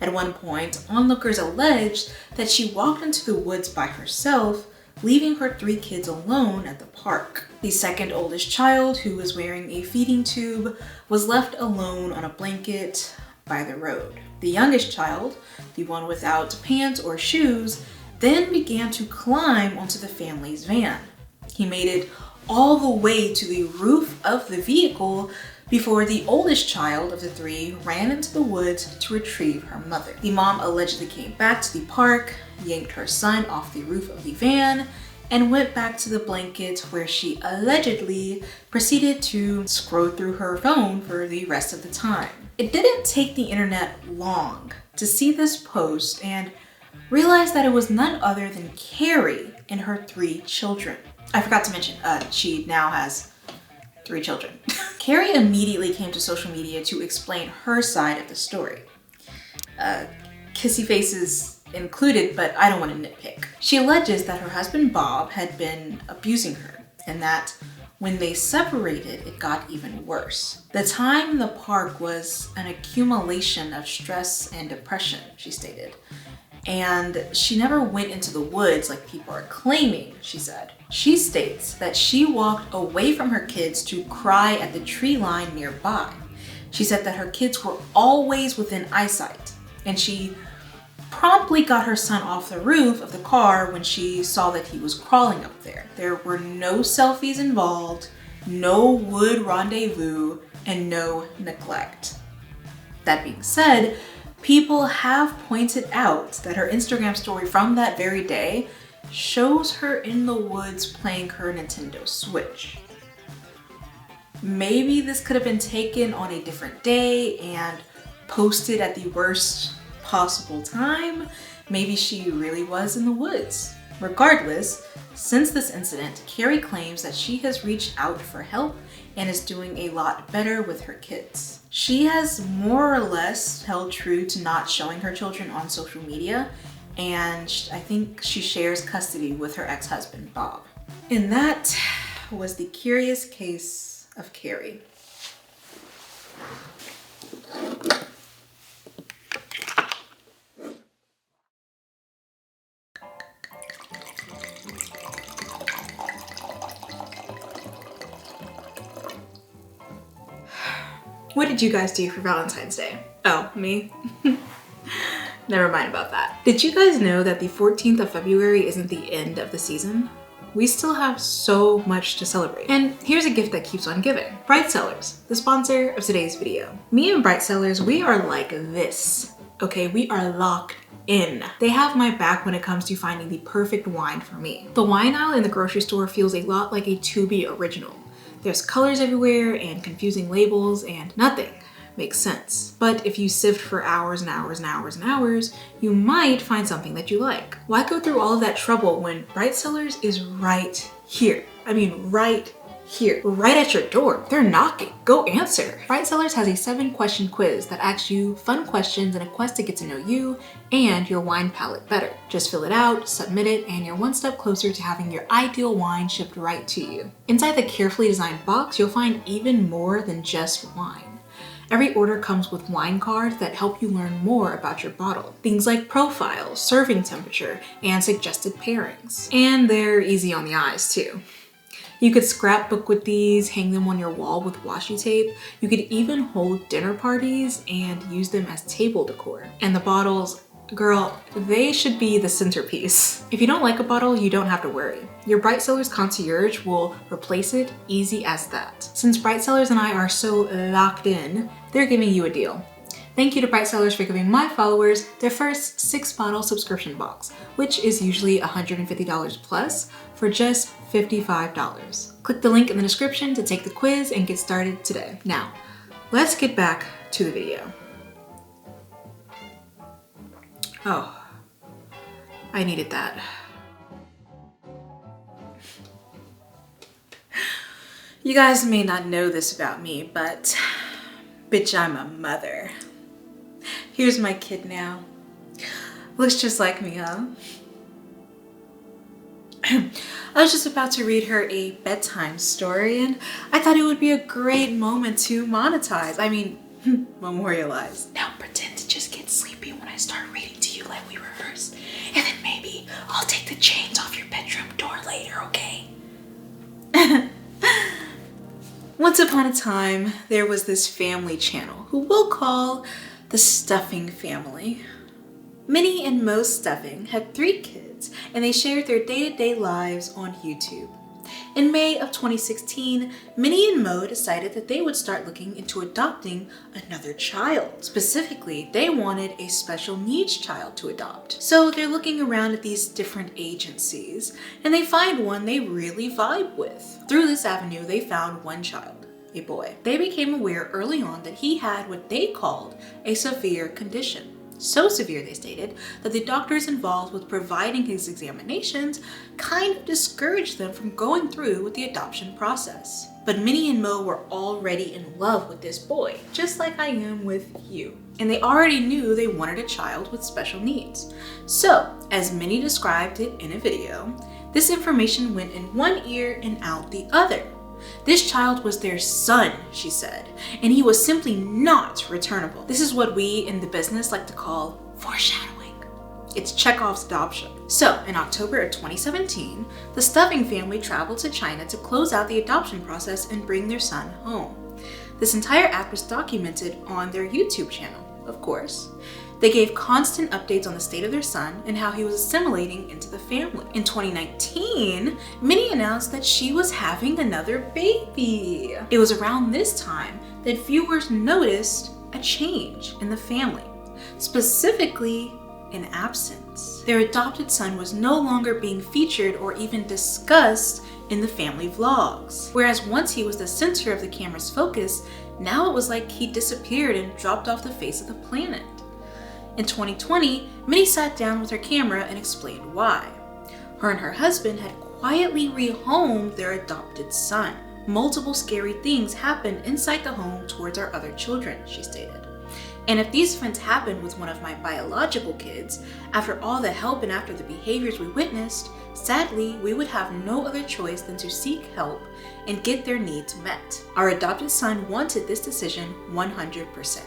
At one point, onlookers alleged that she walked into the woods by herself, leaving her 3 kids alone at the park. The second oldest child, who was wearing a feeding tube, was left alone on a blanket by the road. The youngest child, the one without pants or shoes, then began to climb onto the family's van. He made it all the way to the roof of the vehicle before the oldest child of the 3 ran into the woods to retrieve her mother. The mom allegedly came back to the park, yanked her son off the roof of the van, and went back to the blanket where she allegedly proceeded to scroll through her phone for the rest of the time. It didn't take the internet long to see this post and realize that it was none other than Carrie and her 3 children. I forgot to mention, she now has 3 children. Carrie immediately came to social media to explain her side of the story. Kissy faces included, but I don't want to nitpick. She alleges that her husband Bob had been abusing her and that when they separated, it got even worse. The time in the park was an accumulation of stress and depression, she stated. And she never went into the woods like people are claiming, she said. She states that she walked away from her kids to cry at the tree line nearby. She said that her kids were always within eyesight, and she promptly got her son off the roof of the car when she saw that he was crawling up there. There were no selfies involved, no wood rendezvous, and no neglect. That being said, people have pointed out that her Instagram story from that very day shows her in the woods playing her Nintendo Switch. Maybe this could have been taken on a different day and posted at the worst possible time. Maybe she really was in the woods. Regardless, since this incident, Carrie claims that she has reached out for help and is doing a lot better with her kids. She has more or less held true to not showing her children on social media, and I think she shares custody with her ex-husband, Bob. And that was the curious case of Carrie. What did you guys do for Valentine's Day? Oh, me? Never mind about that. Did you guys know that the 14th of February isn't the end of the season? We still have so much to celebrate. And here's a gift that keeps on giving. Bright Cellars, the sponsor of today's video. Me and Bright Cellars, we are like this. Okay, we are locked in. They have my back when it comes to finding the perfect wine for me. The wine aisle in the grocery store feels a lot like a Tubi original. There's colors everywhere and confusing labels and nothing makes sense. But if you sift for hours and hours and hours and hours, you might find something that you like. Why go through all of that trouble when Bright Cellars is right here? I mean, right here, right at your door. They're knocking. Go answer. Bright Cellars has a 7-question quiz that asks you fun questions in a quest to get to know you and your wine palate better. Just fill it out, submit it, and you're one step closer to having your ideal wine shipped right to you. Inside the carefully designed box, you'll find even more than just wine. Every order comes with wine cards that help you learn more about your bottle. Things like profile, serving temperature, and suggested pairings. And they're easy on the eyes too. You could scrapbook with these, hang them on your wall with washi tape. You could even hold dinner parties and use them as table decor. And the bottles, girl, they should be the centerpiece. If you don't like a bottle, you don't have to worry. Your Bright Cellars concierge will replace it, easy as that. Since Bright Cellars and I are so locked in, they're giving you a deal. Thank you to Bright Sellers for giving my followers their first 6-bottle subscription box, which is usually $150 plus for just $55. Click the link in the description to take the quiz and get started today. Now, let's get back to the video. Oh, I needed that. You guys may not know this about me, but bitch, I'm a mother. Here's my kid now. Looks just like me, huh? I was just about to read her a bedtime story, and I thought it would be a great moment to monetize. I mean, memorialize. Now pretend to just get sleepy when I start reading to you like we rehearsed, and then maybe I'll take the chains off your bedroom door later, okay? Once upon a time, there was this family channel who we'll call the Stuffing Family. Minnie and Mo's Stuffing had 3 kids, and they shared their day-to-day lives on YouTube. In May of 2016, Minnie and Mo decided that they would start looking into adopting another child. Specifically, they wanted a special needs child to adopt. So they're looking around at these different agencies, and they find one they really vibe with. Through this avenue, they found one child, a boy. They became aware early on that he had what they called a severe condition. So severe, they stated, that the doctors involved with providing his examinations kind of discouraged them from going through with the adoption process. But Minnie and Mo were already in love with this boy, just like I am with you. And they already knew they wanted a child with special needs. So, as Minnie described it in a video, this information went in one ear and out the other. This child was their son, she said, and he was simply not returnable. This is what we in the business like to call foreshadowing. It's Chekhov's adoption. So, in October of 2017, the Stuffing family traveled to China to close out the adoption process and bring their son home. This entire act was documented on their YouTube channel, of course. They gave constant updates on the state of their son and how he was assimilating into the family. In 2019, Minnie announced that she was having another baby. It was around this time that viewers noticed a change in the family, specifically in absence. Their adopted son was no longer being featured or even discussed in the family vlogs. Whereas once he was the center of the camera's focus, now it was like he disappeared and dropped off the face of the planet. In 2020, Minnie sat down with her camera and explained why. Her and her husband had quietly rehomed their adopted son. Multiple scary things happened inside the home towards our other children, she stated. And if these events happened with one of my biological kids, after all the help and after the behaviors we witnessed, sadly, we would have no other choice than to seek help and get their needs met. Our adopted son wanted this decision 100%.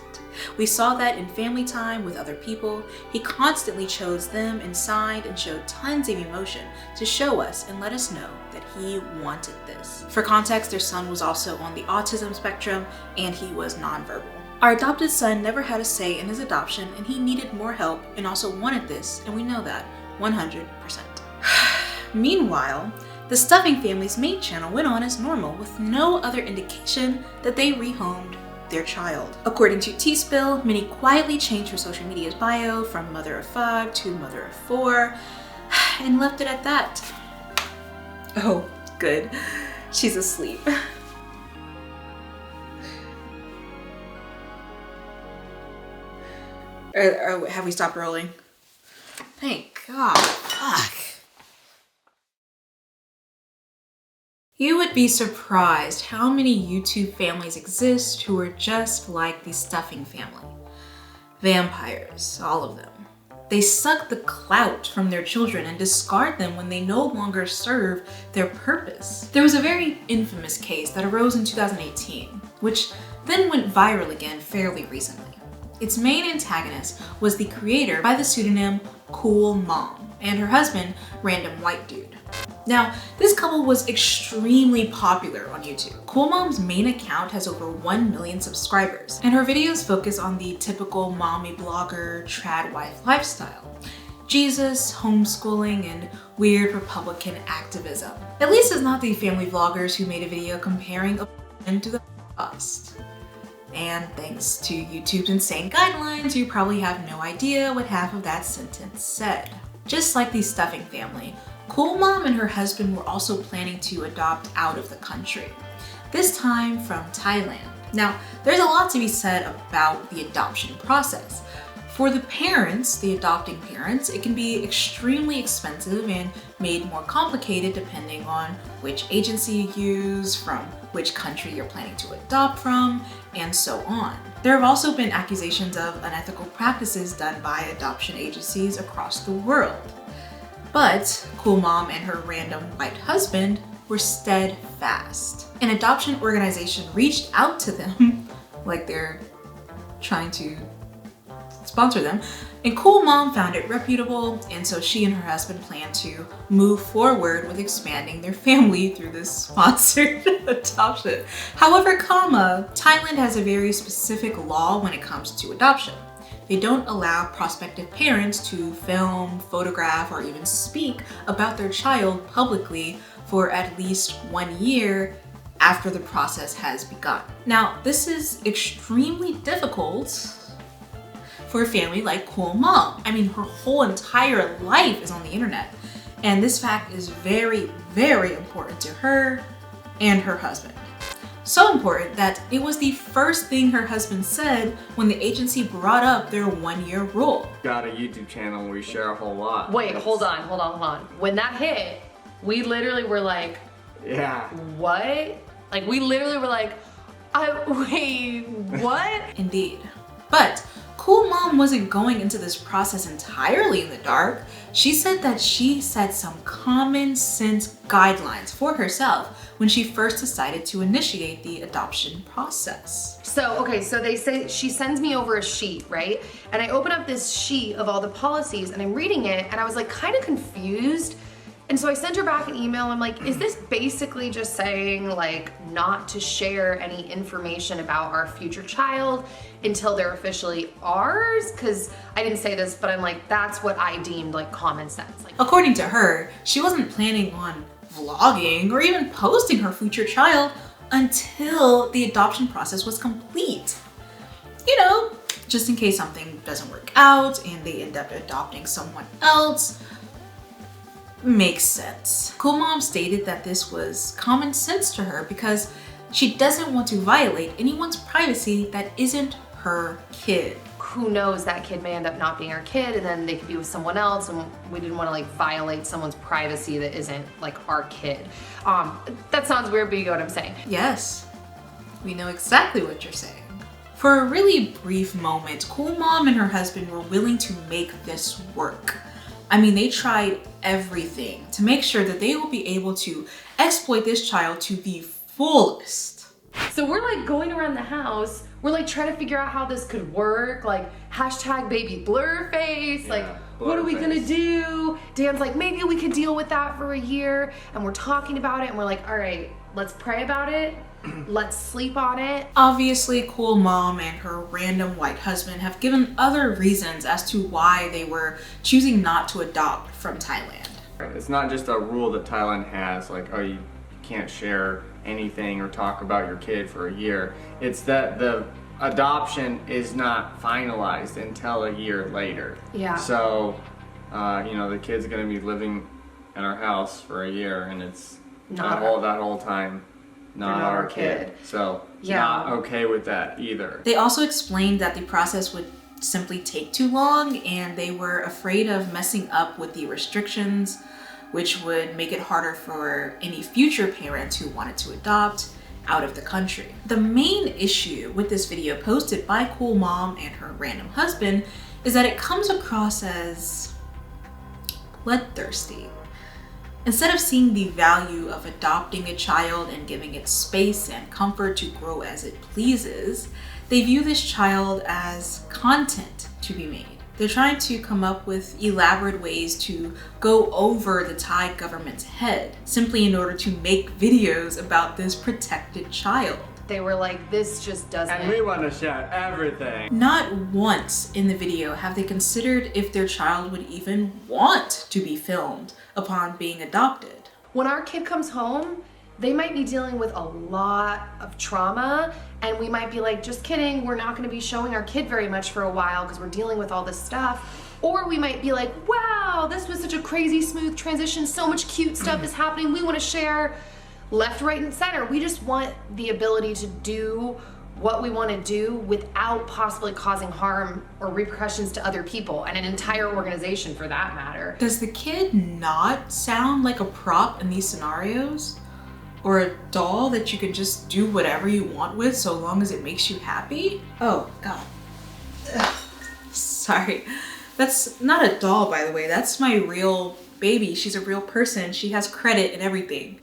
We saw that in family time with other people. He constantly chose them and signed and showed tons of emotion to show us and let us know that he wanted this. For context, their son was also on the autism spectrum and he was nonverbal. Our adopted son never had a say in his adoption and he needed more help and also wanted this, and we know that 100%. Meanwhile, the Stuffing family's main channel went on as normal with no other indication that they rehomed their child. According to T-Spill, Minnie quietly changed her social media's bio from mother of 5 to mother of 4 and left it at that. Oh, good. She's asleep. Or have we stopped rolling? Thank God. Fuck. You would be surprised how many YouTube families exist who are just like the Stuffing family. Vampires, all of them. They suck the clout from their children and discard them when they no longer serve their purpose. There was a very infamous case that arose in 2018, which then went viral again fairly recently. Its main antagonist was the creator by the pseudonym Cool Mom and her husband, Random White Dude. Now, this couple was extremely popular on YouTube. Cool Mom's main account has over 1 million subscribers, and her videos focus on the typical mommy blogger, trad wife lifestyle. Jesus, homeschooling, and weird Republican activism. At least it's not the family vloggers who made a video comparing a to the Holocaust. And and thanks to YouTube's insane guidelines, you probably have no idea what half of that sentence said. Just like the Stuffing family, Cool Mom and her husband were also planning to adopt out of the country, this time from Thailand. Now, there's a lot to be said about the adoption process. For the parents, the adopting parents, it can be extremely expensive and made more complicated depending on which agency you use, from which country you're planning to adopt from, and so on. There have also been accusations of unethical practices done by adoption agencies across the world. But Cool Mom and her random white husband were steadfast. An adoption organization reached out to them, like they're trying to sponsor them, and Cool Mom found it reputable, and so she and her husband plan to move forward with expanding their family through this sponsored adoption. However, Thailand has a very specific law when it comes to adoption. They don't allow prospective parents to film, photograph, or even speak about their child publicly for at least 1 year after the process has begun. Now, this is extremely difficult for a family like Cool Mom. I mean, her whole entire life is on the internet, and this fact is very, very important to her and her husband. So important that it was the first thing her husband said when the agency brought up their 1-year rule. Got a YouTube channel where we share a whole lot. Wait, hold on. When that hit, we literally were like, Yeah. what? Like, we literally were like, wait, what? Indeed. But Cool Mom wasn't going into this process entirely in the dark. She said that she set some common sense guidelines for herself when she first decided to initiate the adoption process. So they say she sends me over a sheet, right? And I open up this sheet of all the policies and I'm reading it and I was like kind of confused. And so I sent her back an email. I'm like, is this basically just saying like not to share any information about our future child until they're officially ours? Because I didn't say this, but I'm like, that's what I deemed like common sense. Like, according to her, she wasn't planning on vlogging or even posting her future child until the adoption process was complete. You know, just in case something doesn't work out and they end up adopting someone else. Makes sense. Cool Mom stated that this was common sense to her because she doesn't want to violate anyone's privacy that isn't her kid. Who knows, that kid may end up not being our kid and then they could be with someone else, and we didn't want to like violate someone's privacy that isn't like our kid. That sounds weird, but you get what I'm saying. Yes, we know exactly what you're saying. For a really brief moment, Cool Mom and her husband were willing to make this work. I mean, they tried everything to make sure that they will be able to exploit this child to the fullest. So we're like going around the house, we're like trying to figure out how this could work, like hashtag baby blur face, like what are we gonna do? Dan's like, maybe we could deal with that for a year, and we're talking about it and we're like, all right, let's pray about it. Let's sleep on it. Obviously, Cool Mom and her random white husband have given other reasons as to why they were choosing not to adopt from Thailand. It's not just a rule that Thailand has, like, oh, you can't share anything or talk about your kid for a year. It's that the adoption is not finalized until a year later. Yeah. So, you know, the kid's gonna be living in our house for a year, and it's that whole time not our kid. So, not okay with that either. They also explained that the process would simply take too long, and they were afraid of messing up with the restrictions, which would make it harder for any future parents who wanted to adopt out of the country. The main issue with this video posted by Cool Mom and her random husband is that it comes across as bloodthirsty. Instead of seeing the value of adopting a child and giving it space and comfort to grow as it pleases, they view this child as content to be made. They're trying to come up with elaborate ways to go over the Thai government's head, simply in order to make videos about this protected child. They were like, this just doesn't. And we want to share everything. Not once in the video have they considered if their child would even want to be filmed upon being adopted. When our kid comes home, they might be dealing with a lot of trauma, and we might be like, just kidding, we're not gonna be showing our kid very much for a while because we're dealing with all this stuff. Or we might be like, wow, this was such a crazy smooth transition, so much cute stuff is happening, we wanna share left, right, and center. We just want the ability to do what we wanna do without possibly causing harm or repercussions to other people and an entire organization for that matter. Does the kid not sound like a prop in these scenarios? Or a doll that you can just do whatever you want with so long as it makes you happy? Oh, God. Ugh. Sorry. That's not a doll, by the way. That's my real baby. She's a real person. She has credit and everything.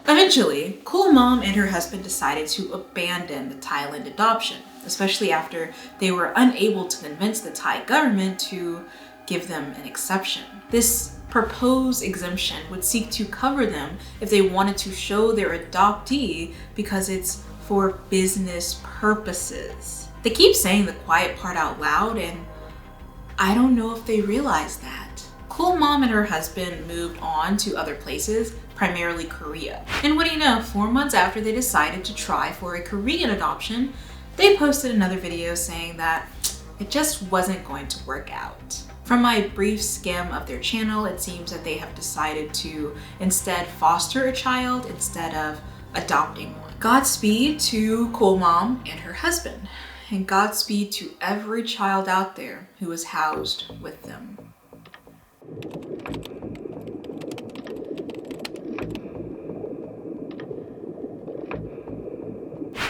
Eventually, Cool Mom and her husband decided to abandon the Thailand adoption, especially after they were unable to convince the Thai government to give them an exception. This proposed exemption would seek to cover them if they wanted to show their adoptee because it's for business purposes. They keep saying the quiet part out loud, and I don't know if they realize that. Cool Mom and her husband moved on to other places, primarily Korea. And what do you know, 4 months after they decided to try for a Korean adoption, they posted another video saying that it just wasn't going to work out. From my brief skim of their channel, it seems that they have decided to instead foster a child instead of adopting one. Godspeed to Cool Mom and her husband, and Godspeed to every child out there who is housed with them.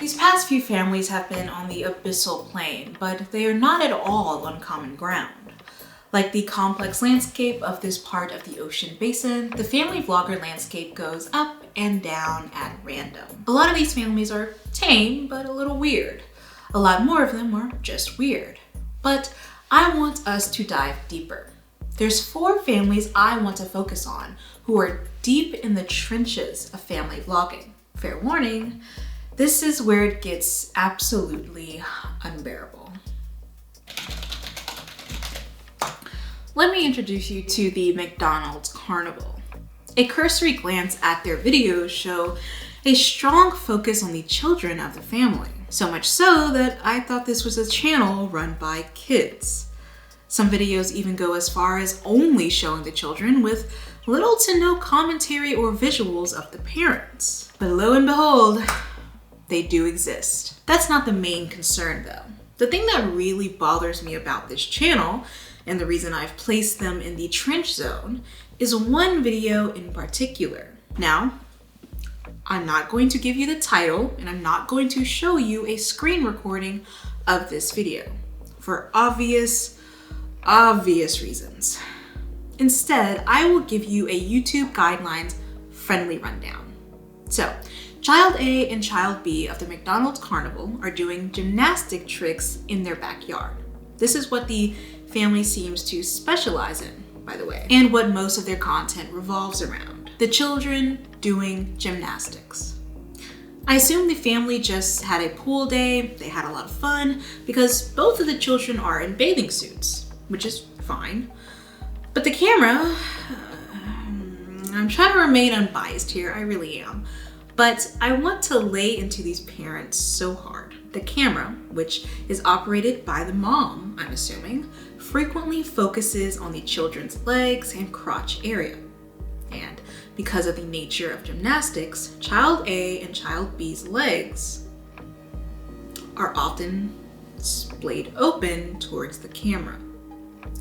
These past few families have been on the Abyssal Plain, but they are not at all on common ground. Like the complex landscape of this part of the ocean basin, the family vlogger landscape goes up and down at random. A lot of these families are tame, but a little weird. A lot more of them are just weird. But I want us to dive deeper. There's 4 families I want to focus on who are deep in the trenches of family vlogging. Fair warning, this is where it gets absolutely unbearable. Let me introduce you to the McDonald's Carnival. A cursory glance at their videos show a strong focus on the children of the family. So much so that I thought this was a channel run by kids. Some videos even go as far as only showing the children with little to no commentary or visuals of the parents. But lo and behold, they do exist. That's not the main concern though. The thing that really bothers me about this channel, and the reason I've placed them in the trench zone, is one video in particular. Now, I'm not going to give you the title, and I'm not going to show you a screen recording of this video for obvious reasons. Instead, I will give you a YouTube guidelines friendly rundown. So, Child A and Child B of the McDonald's Carnival are doing gymnastic tricks in their backyard. This is what the family seems to specialize in, by the way, and what most of their content revolves around. The children doing gymnastics. I assume the family just had a pool day, they had a lot of fun, because both of the children are in bathing suits, which is fine. But the camera, I'm trying to remain unbiased here, I really am. But I want to lay into these parents so hard. The camera, which is operated by the mom, I'm assuming, frequently focuses on the children's legs and crotch area. And because of the nature of gymnastics, Child A and Child B's legs are often splayed open towards the camera.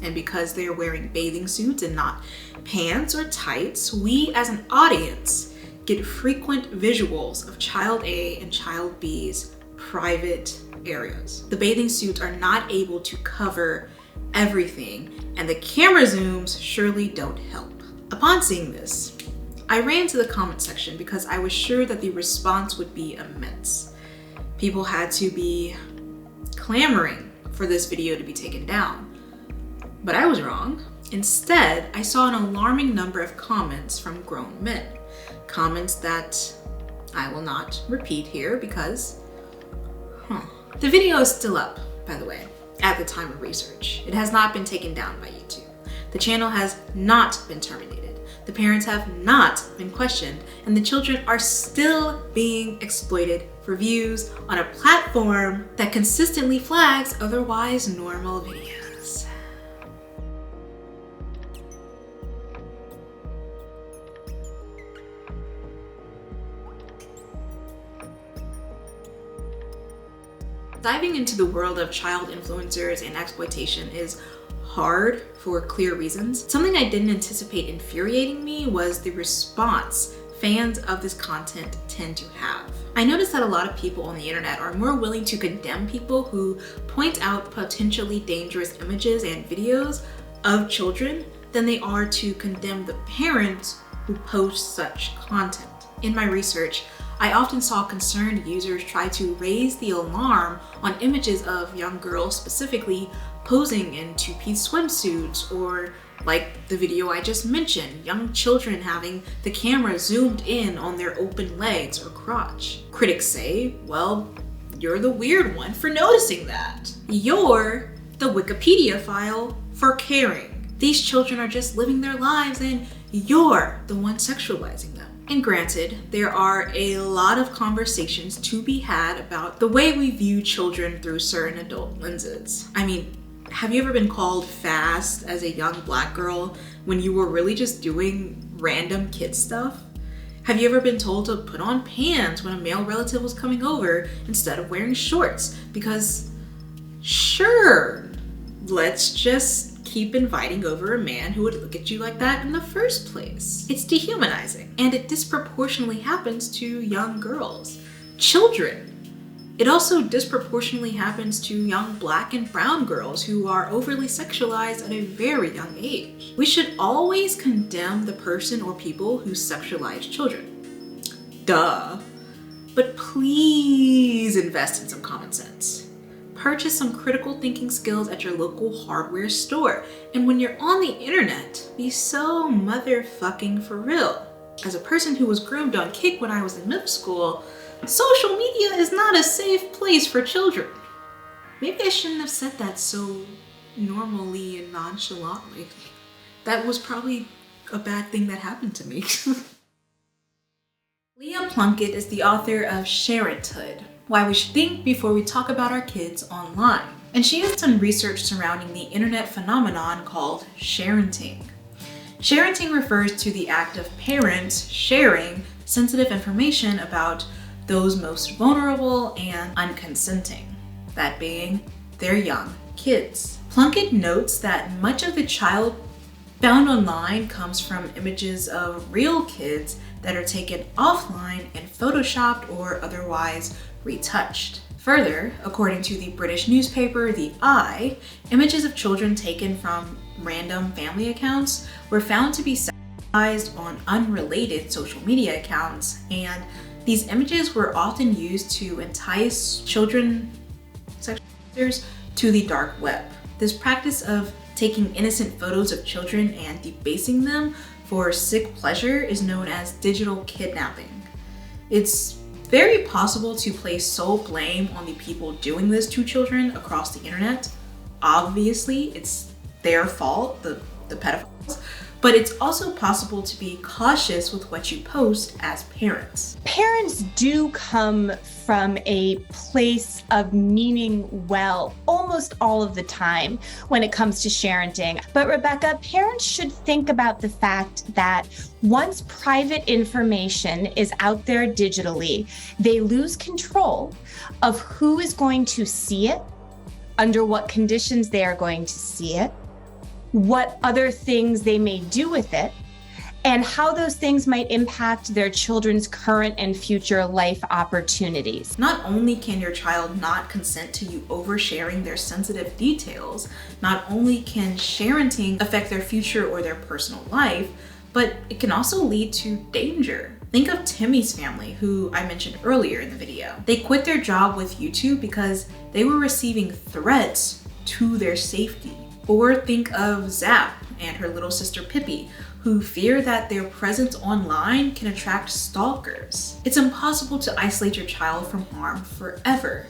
And because they're wearing bathing suits and not pants or tights, we as an audience get frequent visuals of Child A and Child B's private areas. The bathing suits are not able to cover everything, and the camera zooms surely don't help. Upon seeing this, I ran to the comment section because I was sure that the response would be immense. People had to be clamoring for this video to be taken down. But I was wrong. Instead, I saw an alarming number of comments from grown men. Comments that I will not repeat here because, The video is still up, by the way, at the time of research. It has not been taken down by YouTube. The channel has not been terminated. the parents have not been questioned, and the children are still being exploited for views on a platform that consistently flags otherwise normal videos. Diving into the world of child influencers and exploitation is hard for clear reasons. Something I didn't anticipate infuriating me was the response fans of this content tend to have. I noticed that a lot of people on the internet are more willing to condemn people who point out potentially dangerous images and videos of children than they are to condemn the parents who post such content. In my research, I often saw concerned users try to raise the alarm on images of young girls specifically posing in two-piece swimsuits, or like the video I just mentioned, young children having the camera zoomed in on their open legs or crotch. Critics say, well, you're the weird one for noticing that. You're the Wikipedia file for caring. These children are just living their lives and you're the one sexualizing them. And granted, there are a lot of conversations to be had about the way we view children through certain adult lenses. I mean, have you ever been called fast as a young black girl when you were really just doing random kid stuff? Have you ever been told to put on pants when a male relative was coming over instead of wearing shorts? Because sure, let's just keep inviting over a man who would look at you like that in the first place. It's dehumanizing, and it disproportionately happens to young girls, children. It also disproportionately happens to young black and brown girls who are overly sexualized at a very young age. We should always condemn the person or people who sexualize children. Duh. But please invest in some common sense. Purchase some critical thinking skills at your local hardware store. And when you're on the internet, be so motherfucking for real. As a person who was groomed on Kick when I was in middle school, social media is not a safe place for children. Maybe I shouldn't have said that so normally and nonchalantly. That was probably a bad thing that happened to me. Leah Plunkett is the author of Sharenhood, Why We Should Think Before We Talk About Our Kids Online. And she has done research surrounding the internet phenomenon called sharenting. Sharenting refers to the act of parents sharing sensitive information about those most vulnerable and unconsenting, that being their young kids. Plunkett notes that much of the child found online comes from images of real kids that are taken offline and photoshopped or otherwise retouched. Further, according to the British newspaper The Eye, images of children taken from random family accounts were found to be sexualized on unrelated social media accounts, and these images were often used to entice children sexual offenders to the dark web. This practice of taking innocent photos of children and debasing them for sick pleasure is known as digital kidnapping. It's very possible to place sole blame on the people doing this to children across the internet. Obviously, it's their fault, the pedophiles, but it's also possible to be cautious with what you post as parents. Parents do come from a place of meaning well almost all of the time when it comes to sharenting. But Rebecca, parents should think about the fact that once private information is out there digitally, they lose control of who is going to see it, under what conditions they are going to see it, what other things they may do with it, and how those things might impact their children's current and future life opportunities. Not only can your child not consent to you oversharing their sensitive details, not only can sharenting affect their future or their personal life, but it can also lead to danger. Think of Timmy's family, who I mentioned earlier in the video. They quit their job with YouTube because they were receiving threats to their safety. Or think of Zap and her little sister Pippi, who fear that their presence online can attract stalkers. It's impossible to isolate your child from harm forever.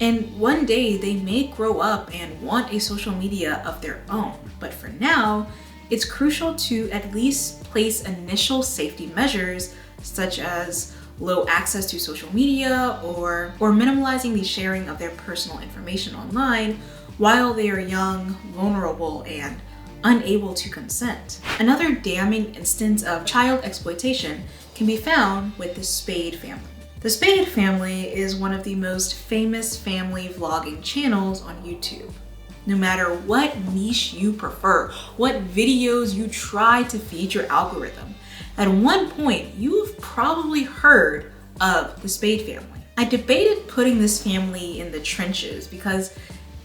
And one day they may grow up and want a social media of their own, but for now, it's crucial to at least place initial safety measures such as low access to social media or minimalizing the sharing of their personal information online while they are young, vulnerable, and unable to consent. Another damning instance of child exploitation can be found with the Spade family. The Spade family is one of the most famous family vlogging channels on YouTube. No matter what niche you prefer, what videos you try to feed your algorithm, at one point you've probably heard of the Spade family. I debated putting this family in the trenches because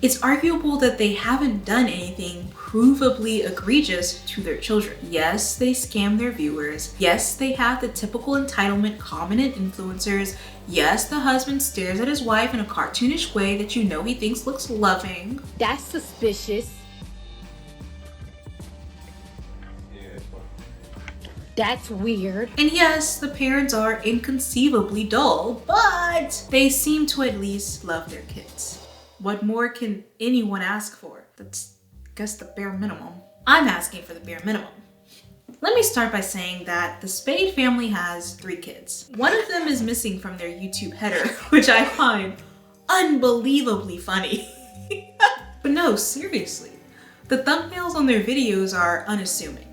it's arguable that they haven't done anything provably egregious to their children. Yes, they scam their viewers. Yes, they have the typical entitlement common in influencers. Yes, the husband stares at his wife in a cartoonish way that you know he thinks looks loving. That's suspicious. That's weird. And yes, the parents are inconceivably dull, but they seem to at least love their kids. What more can anyone ask for? That's, I guess, the bare minimum. I'm asking for the bare minimum. Let me start by saying that the Spade family has 3 kids. One of them is missing from their YouTube header, which I find unbelievably funny. But no, seriously, the thumbnails on their videos are unassuming.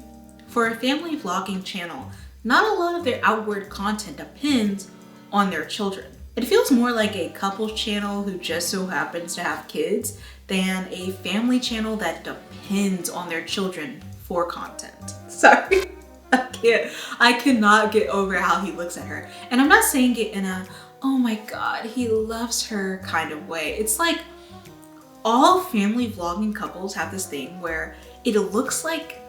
For a family vlogging channel, not a lot of their outward content depends on their children. It feels more like a couples channel who just so happens to have kids than a family channel that depends on their children for content. Sorry, I cannot get over how he looks at her. And I'm not saying it in a, oh my God, he loves her kind of way. It's like all family vlogging couples have this thing where it looks like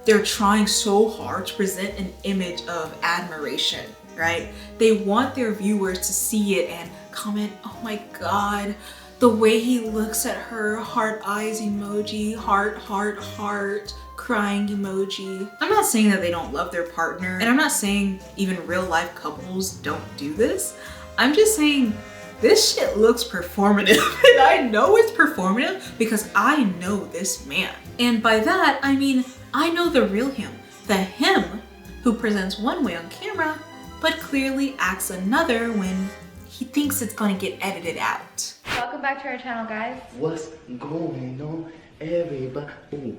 they're trying so hard to present an image of admiration, right? They want their viewers to see it and comment, oh my God, the way he looks at her, heart eyes emoji, heart, heart, heart, crying emoji. I'm not saying that they don't love their partner, and I'm not saying even real life couples don't do this. I'm just saying this shit looks performative, and I know it's performative because I know this man. And by that, I mean, I know the real him, the him who presents one way on camera, but clearly acts another when he thinks it's gonna get edited out. Welcome back to our channel, guys. What's going on, everybody? Ooh,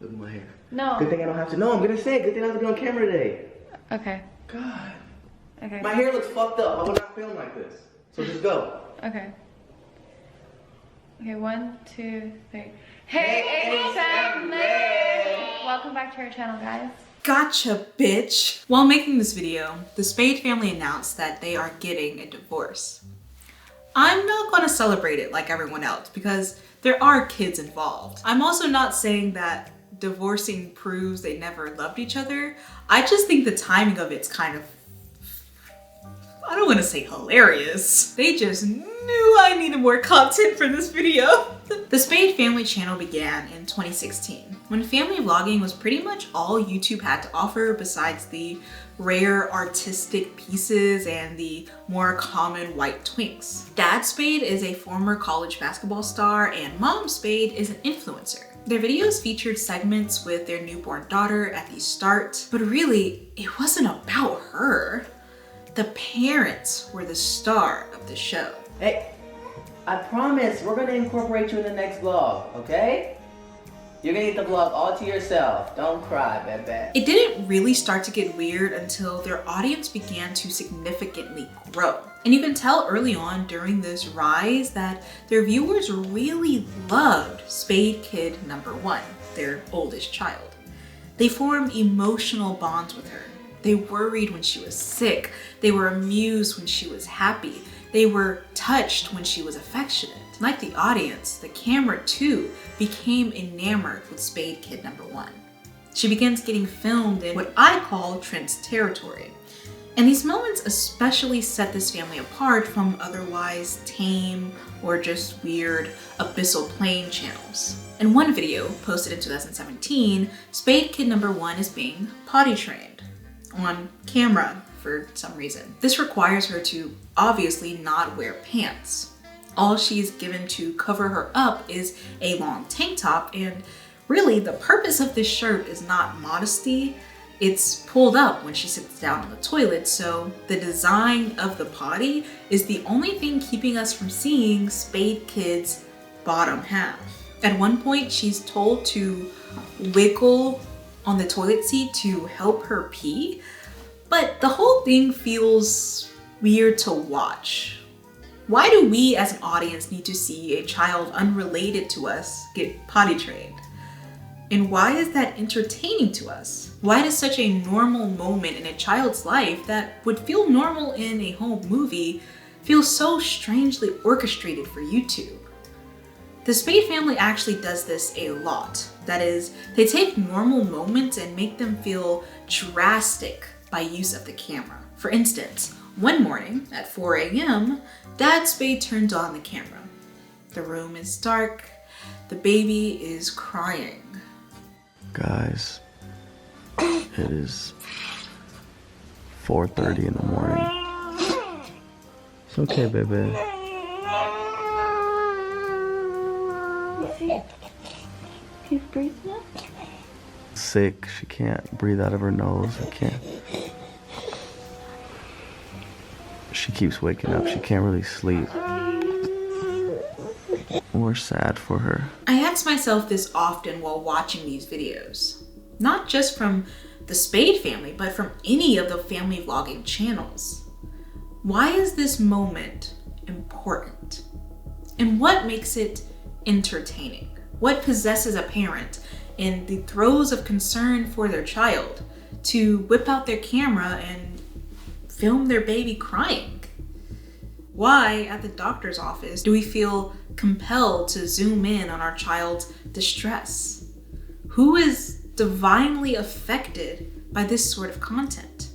look at my hair. No. Good thing I don't have to. No, I'm gonna say it. Good thing I have to be on camera today. Okay. God. Okay. My hair looks fucked up. I would not film like this. So just go. Okay. Okay, 1, 2, 3. Hey, Abyssal! Welcome back to our channel, guys. Gotcha, bitch. While making this video, the Spade family announced that they are getting a divorce. I'm not gonna celebrate it like everyone else because there are kids involved. I'm also not saying that divorcing proves they never loved each other. I just think the timing of it's kind of, I don't want to say hilarious. They just knew I needed more content for this video. The Spade family channel began in 2016 when family vlogging was pretty much all YouTube had to offer besides the rare artistic pieces and the more common white twinks. Dad Spade is a former college basketball star and Mom Spade is an influencer. Their videos featured segments with their newborn daughter at the start, but really, it wasn't about her. The parents were the star of the show. Hey, I promise we're gonna incorporate you in the next vlog, okay? You're gonna get the vlog all to yourself. Don't cry, baby. It didn't really start to get weird until their audience began to significantly grow. And you can tell early on during this rise that their viewers really loved Spade Kid #1, their oldest child. They formed emotional bonds with her. They worried when she was sick. They were amused when she was happy. They were touched when she was affectionate. Like the audience, the camera too became enamored with Spade Kid #1. She begins getting filmed in what I call Trent's territory. And these moments especially set this family apart from otherwise tame or just weird Abyssal Plain channels. In one video posted in 2017, Spade Kid #1 is being potty trained on camera for some reason. This requires her to obviously not wear pants. All she's given to cover her up is a long tank top, and Really, the purpose of this shirt is not modesty. It's pulled up when she sits down on the toilet, so the design of the potty is the only thing keeping us from seeing Spade Kid's bottom half. At one point, she's told to wiggle on the toilet seat to help her pee, but the whole thing feels weird to watch. Why do we as an audience need to see a child unrelated to us get potty trained? And why is that entertaining to us? Why does such a normal moment in a child's life that would feel normal in a home movie feel so strangely orchestrated for YouTube? The Spade family actually does this a lot. That is, they take normal moments and make them feel drastic by use of the camera. For instance, one morning at 4 a.m., Dad Spade turns on the camera. The room is dark. The baby is crying. Guys, it is 4:30 in the morning. It's okay, baby. He's breathing now? Sick. She can't breathe out of her nose. She keeps waking up. She can't really sleep. We're sad for her. I ask myself this often while watching these videos. Not just from the Spade family, but from any of the family vlogging channels. Why is this moment important? And what makes it entertaining? What possesses a parent in the throes of concern for their child to whip out their camera and film their baby crying? Why, at the doctor's office, do we feel compelled to zoom in on our child's distress? Who is divinely affected by this sort of content?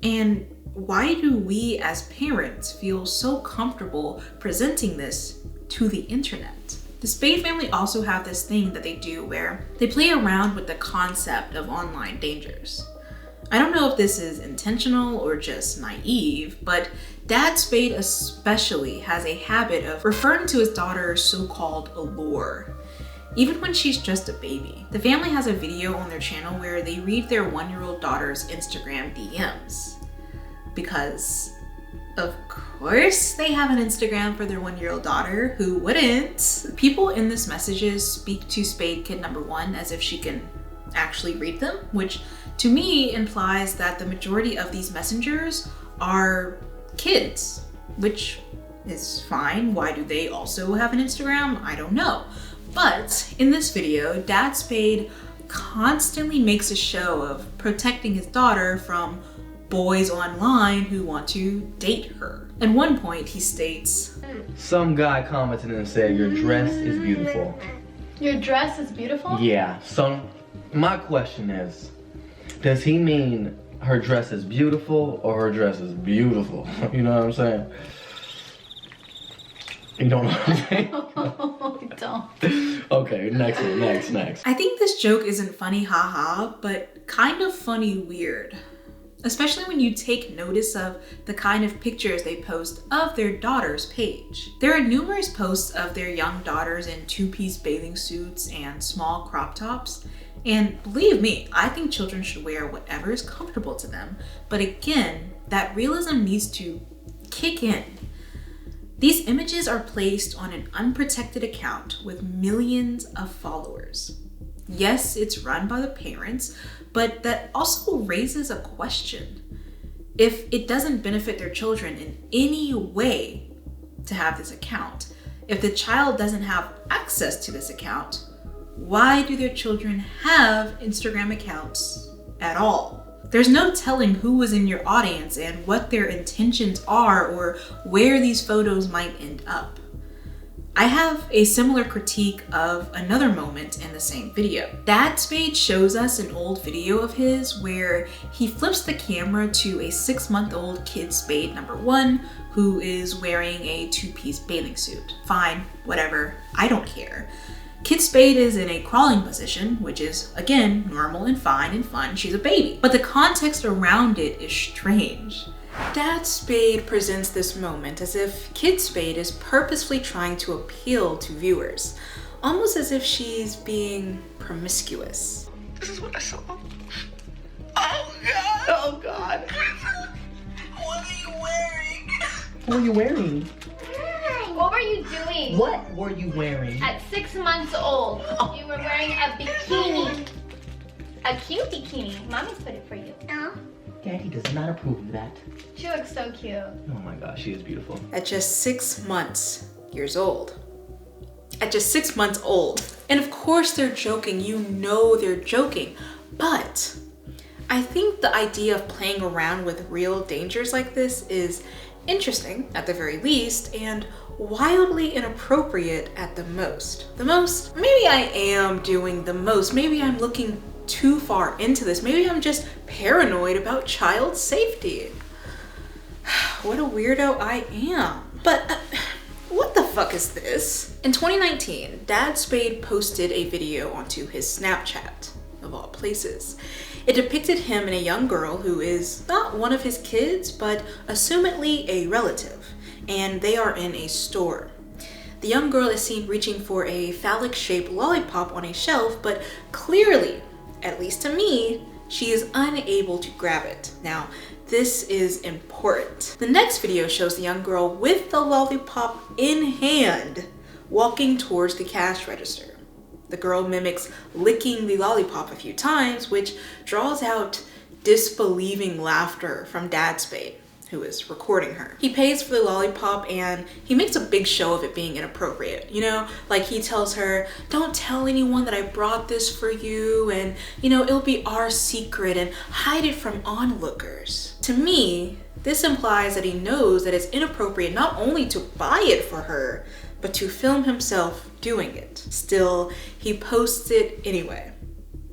And why do we as parents feel so comfortable presenting this to the internet? The Spade family also have this thing that they do where they play around with the concept of online dangers. I don't know if this is intentional or just naive, but Dad Spade especially has a habit of referring to his daughter's so-called allure, even when she's just a baby. The family has a video on their channel where they read their 1-year-old daughter's Instagram DMs. Because, of course, they have an Instagram for their 1-year-old daughter, who wouldn't? People in this messages speak to Spade Kid number 1 as if she can actually read them, which to me implies that the majority of these messengers are kids, which is fine. Why do they also have an Instagram? I don't know. But in this video, Dad Spade constantly makes a show of protecting his daughter from boys online who want to date her. At one point, he states, Some guy commented and said, your dress is beautiful. Your dress is beautiful? Yeah, my question is, does he mean her dress is beautiful or her dress is beautiful? You know what I'm saying? You don't know what I'm saying? I don't. Okay, next. I think this joke isn't funny haha, but kind of funny weird. Especially when you take notice of the kind of pictures they post of their daughter's page. There are numerous posts of their young daughters in 2-piece bathing suits and small crop tops. And believe me, I think children should wear whatever is comfortable to them. But again, that realism needs to kick in. These images are placed on an unprotected account with millions of followers. Yes, it's run by the parents, but that also raises a question. If it doesn't benefit their children in any way to have this account, if the child doesn't have access to this account, why do their children have Instagram accounts at all? There's no telling who was in your audience and what their intentions are or where these photos might end up. I have a similar critique of another moment in the same video. Dad Spade shows us an old video of his where he flips the camera to a 6-month-old kid Spade number 1 who is wearing a 2-piece bathing suit. Fine, whatever, I don't care. Kid Spade is in a crawling position, which is, again, normal and fine and fun. She's a baby. But the context around it is strange. Dad Spade presents this moment as if Kid Spade is purposefully trying to appeal to viewers, almost as if she's being promiscuous. This is what I saw. Oh God! Oh God! What are you wearing? What were you wearing? What were you doing? What were you wearing? At 6 months old, you were wearing a bikini. A cute bikini. Mommy's put it for you. No. Daddy does not approve of that. She looks so cute. Oh my gosh, she is beautiful. At just 6 years old. At just 6 months old. And of course they're joking, you know they're joking. But I think the idea of playing around with real dangers like this is interesting at the very least, and wildly inappropriate at the most. Maybe I am doing the most. Maybe I'm looking too far into this. Maybe I'm just paranoid about child safety. What a weirdo I am. But what the fuck is this? In 2019, Dad Spade posted a video onto his Snapchat, of all places. It depicted him and a young girl who is not one of his kids, but assumedly a relative, and they are in a store. The young girl is seen reaching for a phallic-shaped lollipop on a shelf, but clearly, at least to me, she is unable to grab it. Now, this is important. The next video shows the young girl with the lollipop in hand, walking towards the cash register. The girl mimics licking the lollipop a few times, which draws out disbelieving laughter from Dad Spade, who is recording her. He pays for the lollipop and he makes a big show of it being inappropriate. You know, like he tells her, don't tell anyone that I brought this for you, and you know, it'll be our secret, and hide it from onlookers. To me, this implies that he knows that it's inappropriate not only to buy it for her, but to film himself doing it. Still, he posts it anyway.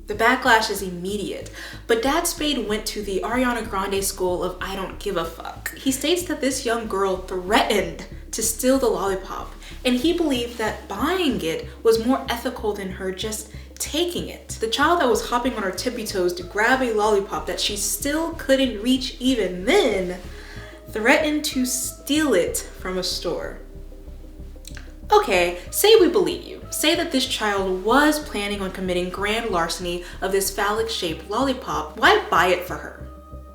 The backlash is immediate, but Dad Spade went to the Ariana Grande school of I don't give a fuck. He states that this young girl threatened to steal the lollipop, and he believed that buying it was more ethical than her just taking it. The child that was hopping on her tippy toes to grab a lollipop that she still couldn't reach even then, threatened to steal it from a store. Okay, say we believe you. Say that this child was planning on committing grand larceny of this phallic-shaped lollipop. Why buy it for her?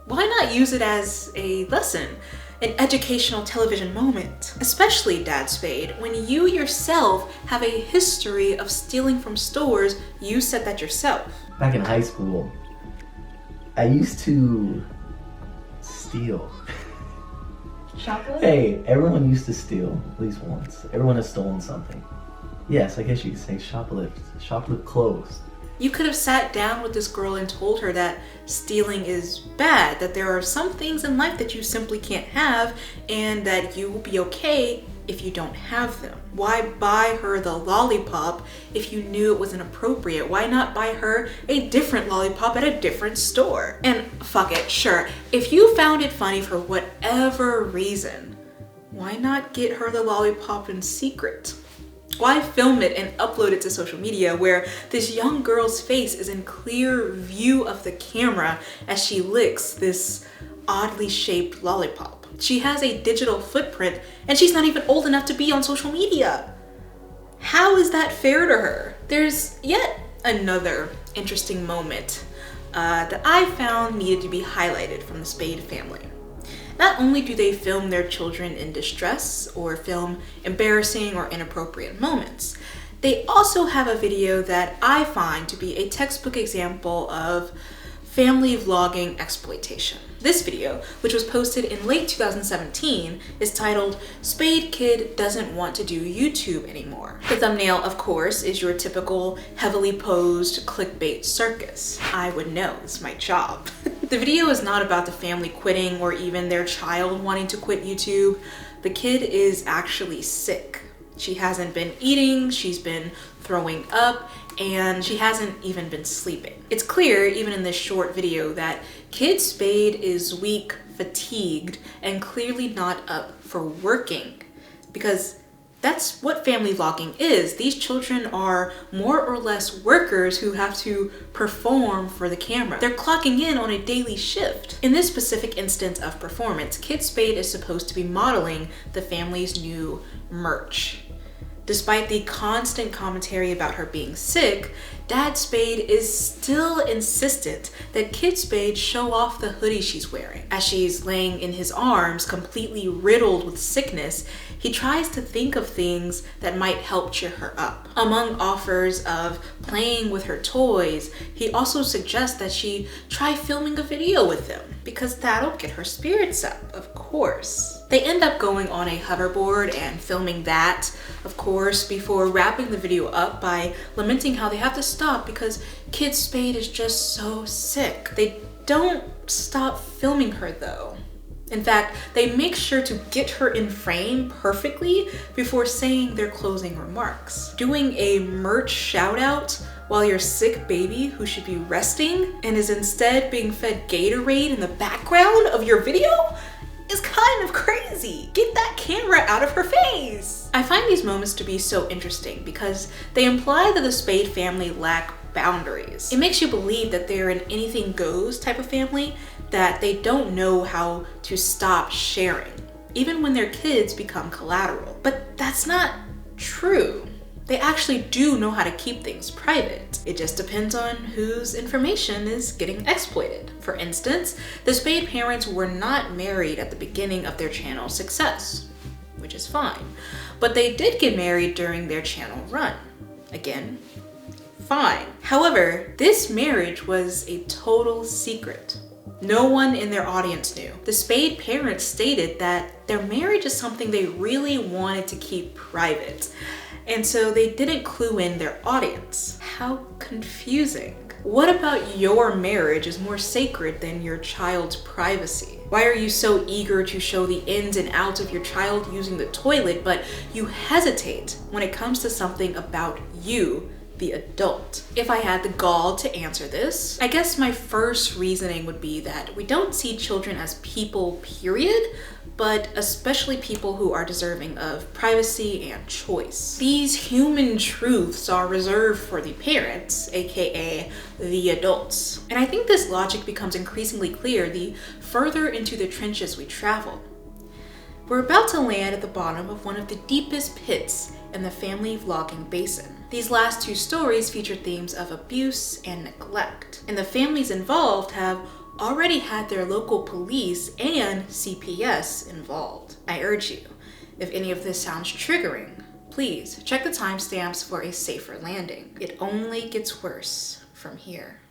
Why not use it as a lesson, an educational television moment? Especially, Dad Spade, when you yourself have a history of stealing from stores. You said that yourself. Back in high school, I used to steal. Shoplift? Hey, everyone used to steal at least once. Everyone has stolen something. Yes, I guess you could say shoplift. Shoplift clothes. You could have sat down with this girl and told her that stealing is bad, that there are some things in life that you simply can't have, and that you will be okay if you don't have them. Why buy her the lollipop if you knew it was inappropriate? Why not buy her a different lollipop at a different store? And fuck it, sure, if you found it funny for whatever reason, why not get her the lollipop in secret? Why film it and upload it to social media where this young girl's face is in clear view of the camera as she licks this oddly shaped lollipop? She has a digital footprint and she's not even old enough to be on social media. How is that fair to her? There's yet another interesting moment that I found needed to be highlighted from the Spade family. Not only do they film their children in distress or film embarrassing or inappropriate moments, they also have a video that I find to be a textbook example of family vlogging exploitation. This video, which was posted in late 2017, is titled "Spade Kid Doesn't Want to Do YouTube Anymore." The thumbnail, of course, is your typical heavily posed clickbait circus. I would know, it's my job. The video is not about the family quitting or even their child wanting to quit YouTube. The kid is actually sick. She hasn't been eating, she's been throwing up, and she hasn't even been sleeping. It's clear, even in this short video, that Kid Spade is weak, fatigued, and clearly not up for working, because that's what family vlogging is. These children are more or less workers who have to perform for the camera. They're clocking in on a daily shift. In this specific instance of performance, Kid Spade is supposed to be modeling the family's new merch. Despite the constant commentary about her being sick, Dad Spade is still insistent that Kid Spade show off the hoodie she's wearing. As she's laying in his arms, completely riddled with sickness, he tries to think of things that might help cheer her up. Among offers of playing with her toys, he also suggests that she try filming a video with him, because that'll get her spirits up, of course. They end up going on a hoverboard and filming that, of course, before wrapping the video up by lamenting how they have to stop because Kid Spade is just so sick. They don't stop filming her though. In fact, they make sure to get her in frame perfectly before saying their closing remarks. Doing a merch shout out while your sick baby who should be resting and is instead being fed Gatorade in the background of your video is kind of crazy. Get that camera out of her face. I find these moments to be so interesting because they imply that the Spade family lack boundaries. It makes you believe that they're an anything goes type of family, that they don't know how to stop sharing, even when their kids become collateral. But that's not true. They actually do know how to keep things private. It just depends on whose information is getting exploited. For instance, the Spade parents were not married at the beginning of their channel's success, which is fine. But they did get married during their channel run. Again, fine. However, this marriage was a total secret. No one in their audience knew. The Spade parents stated that their marriage is something they really wanted to keep private, and so they didn't clue in their audience. How confusing. What about your marriage is more sacred than your child's privacy? Why are you so eager to show the ins and outs of your child using the toilet, but you hesitate when it comes to something about you, the adult? If I had the gall to answer this, I guess my first reasoning would be that we don't see children as people, period, but especially people who are deserving of privacy and choice. These human truths are reserved for the parents, aka the adults. And I think this logic becomes increasingly clear the further into the trenches we travel. We're about to land at the bottom of one of the deepest pits in the family vlogging basin. These last two stories feature themes of abuse and neglect, and the families involved have already had their local police and CPS involved. I urge you, if any of this sounds triggering, please check the timestamps for a safer landing. It only gets worse from here.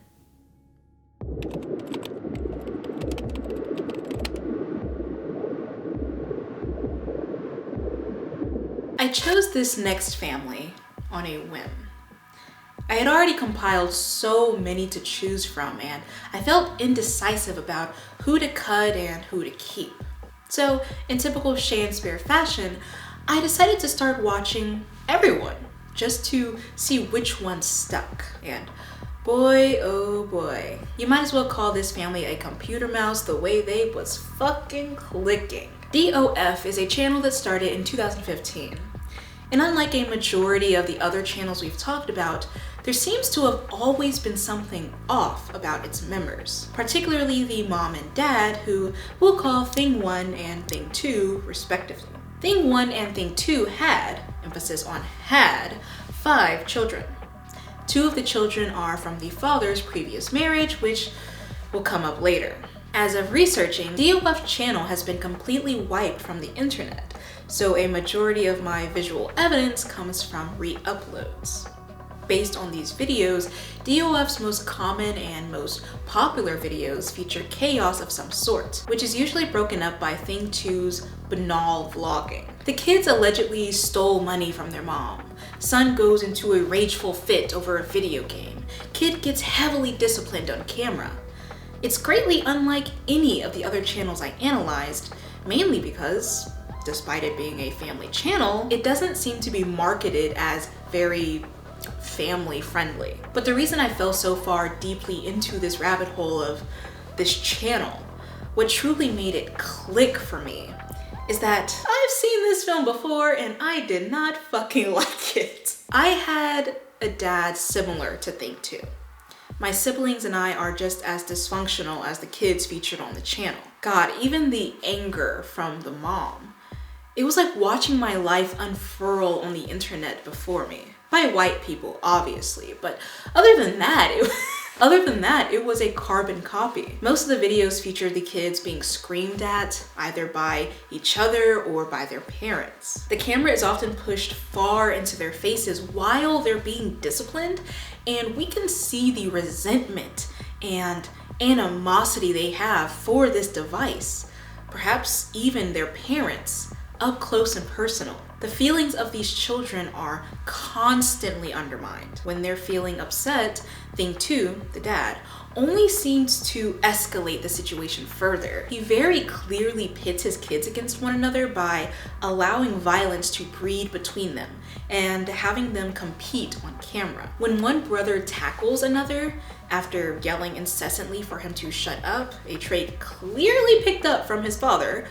I chose this next family on a whim. I had already compiled so many to choose from, and I felt indecisive about who to cut and who to keep. So, in typical Shanspeare fashion, I decided to start watching everyone, just to see which one stuck. And boy, oh boy, you might as well call this family a computer mouse the way they was fucking clicking. DOF is a channel that started in 2015. And unlike a majority of the other channels we've talked about, there seems to have always been something off about its members, particularly the mom and dad, who we'll call Thing 1 and Thing 2 respectively. Thing 1 and Thing 2 had, emphasis on had, 5 children. 2 of the children are from the father's previous marriage, which will come up later. As of researching, DOF channel has been completely wiped from the internet, so a majority of my visual evidence comes from re-uploads. Based on these videos, DOF's most common and most popular videos feature chaos of some sort, which is usually broken up by Thing 2's banal vlogging. The kids allegedly stole money from their mom. Son goes into a rageful fit over a video game. Kid gets heavily disciplined on camera. It's greatly unlike any of the other channels I analyzed, mainly because, despite it being a family channel, it doesn't seem to be marketed as very family friendly. But the reason I fell so far deeply into this rabbit hole of this channel, what truly made it click for me, is that I've seen this film before and I did not fucking like it. I had a dad similar to Thing 2. My siblings and I are just as dysfunctional as the kids featured on the channel. God, even the anger from the mom. It was like watching my life unfurl on the internet before me. By white people, obviously, but other than that, it was a carbon copy. Most of the videos featured the kids being screamed at, either by each other or by their parents. The camera is often pushed far into their faces while they're being disciplined, and we can see the resentment and animosity they have for this device, perhaps even their parents, up close and personal. The feelings of these children are constantly undermined. When they're feeling upset, Thing 2, the dad, only seems to escalate the situation further. He very clearly pits his kids against one another by allowing violence to breed between them and having them compete on camera. When one brother tackles another after yelling incessantly for him to shut up, a trait clearly picked up from his father,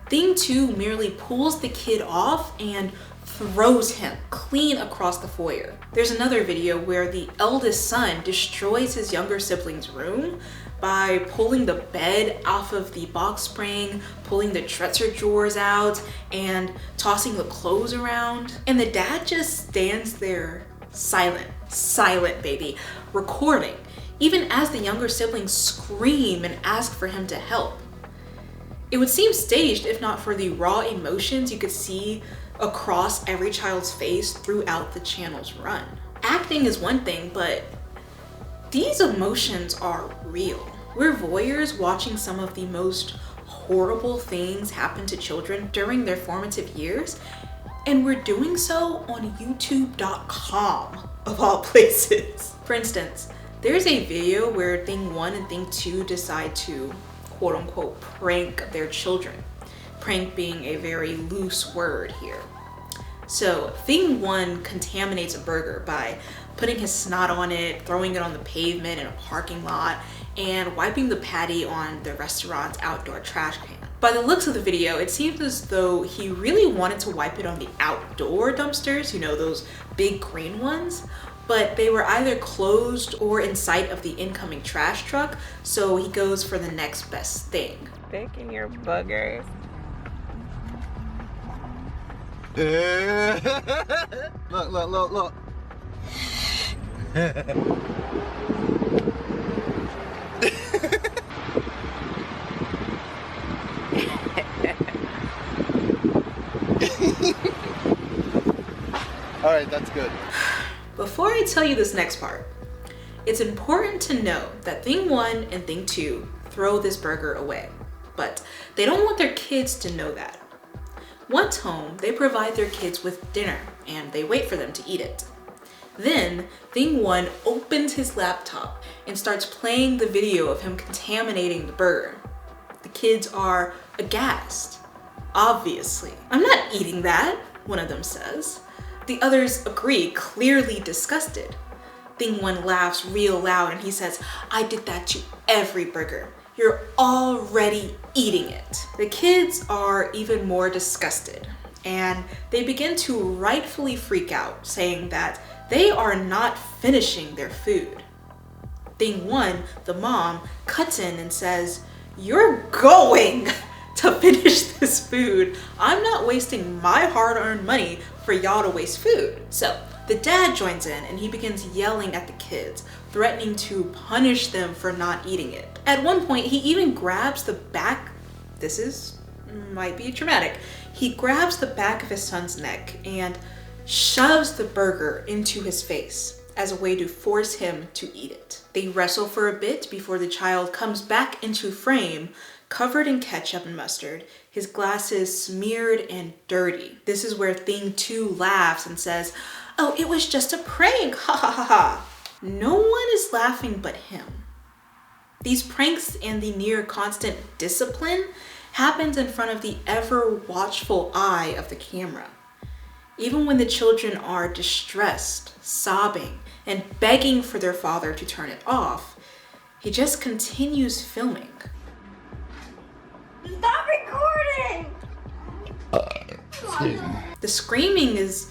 Thing 2 merely pulls the kid off and throws him clean across the foyer. There's another video where the eldest son destroys his younger sibling's room by pulling the bed off of the box spring, pulling the dresser drawers out, and tossing the clothes around. And the dad just stands there silent baby, recording, even as the younger siblings scream and ask for him to help. It would seem staged if not for the raw emotions you could see across every child's face throughout the channel's run. Acting is one thing, but these emotions are real. We're voyeurs watching some of the most horrible things happen to children during their formative years, and we're doing so on YouTube.com, of all places. For instance, there's a video where Thing 1 and Thing 2 decide to quote unquote prank their children. Prank being a very loose word here. So Thing 1 contaminates a burger by putting his snot on it, throwing it on the pavement in a parking lot, and wiping the patty on the restaurant's outdoor trash can. By the looks of the video, it seems as though he really wanted to wipe it on the outdoor dumpsters, you know, those big green ones, but they were either closed or in sight of the incoming trash truck, so he goes for the next best thing. Picking your boogers. Look. All right, that's good. Before I tell you this next part, it's important to know that Thing 1 and Thing 2 throw this burger away, but they don't want their kids to know that. Once home, they provide their kids with dinner and they wait for them to eat it. Then, Thing 1 opens his laptop and starts playing the video of him contaminating the burger. The kids are aghast. Obviously. "I'm not eating that," one of them says. The others agree, clearly disgusted. Thing 1 laughs real loud and he says, "I did that to every burger. You're already eating it." The kids are even more disgusted and they begin to rightfully freak out, saying that they are not finishing their food. Thing 1, the mom, cuts in and says, "You're going to finish this food. I'm not wasting my hard-earned money for y'all to waste food." So the dad joins in and he begins yelling at the kids, threatening to punish them for not eating it. At one point, he even grabs the back, might be traumatic, he grabs the back of his son's neck and shoves the burger into his face as a way to force him to eat it. They wrestle for a bit before the child comes back into frame, covered in ketchup and mustard, his glasses smeared and dirty. This is where Thing 2 laughs and says, "Oh, it was just a prank, ha ha ha ha." No one is laughing but him. These pranks and the near constant discipline happens in front of the ever watchful eye of the camera. Even when the children are distressed, sobbing, and begging for their father to turn it off, he just continues filming. Stop recording! The screaming is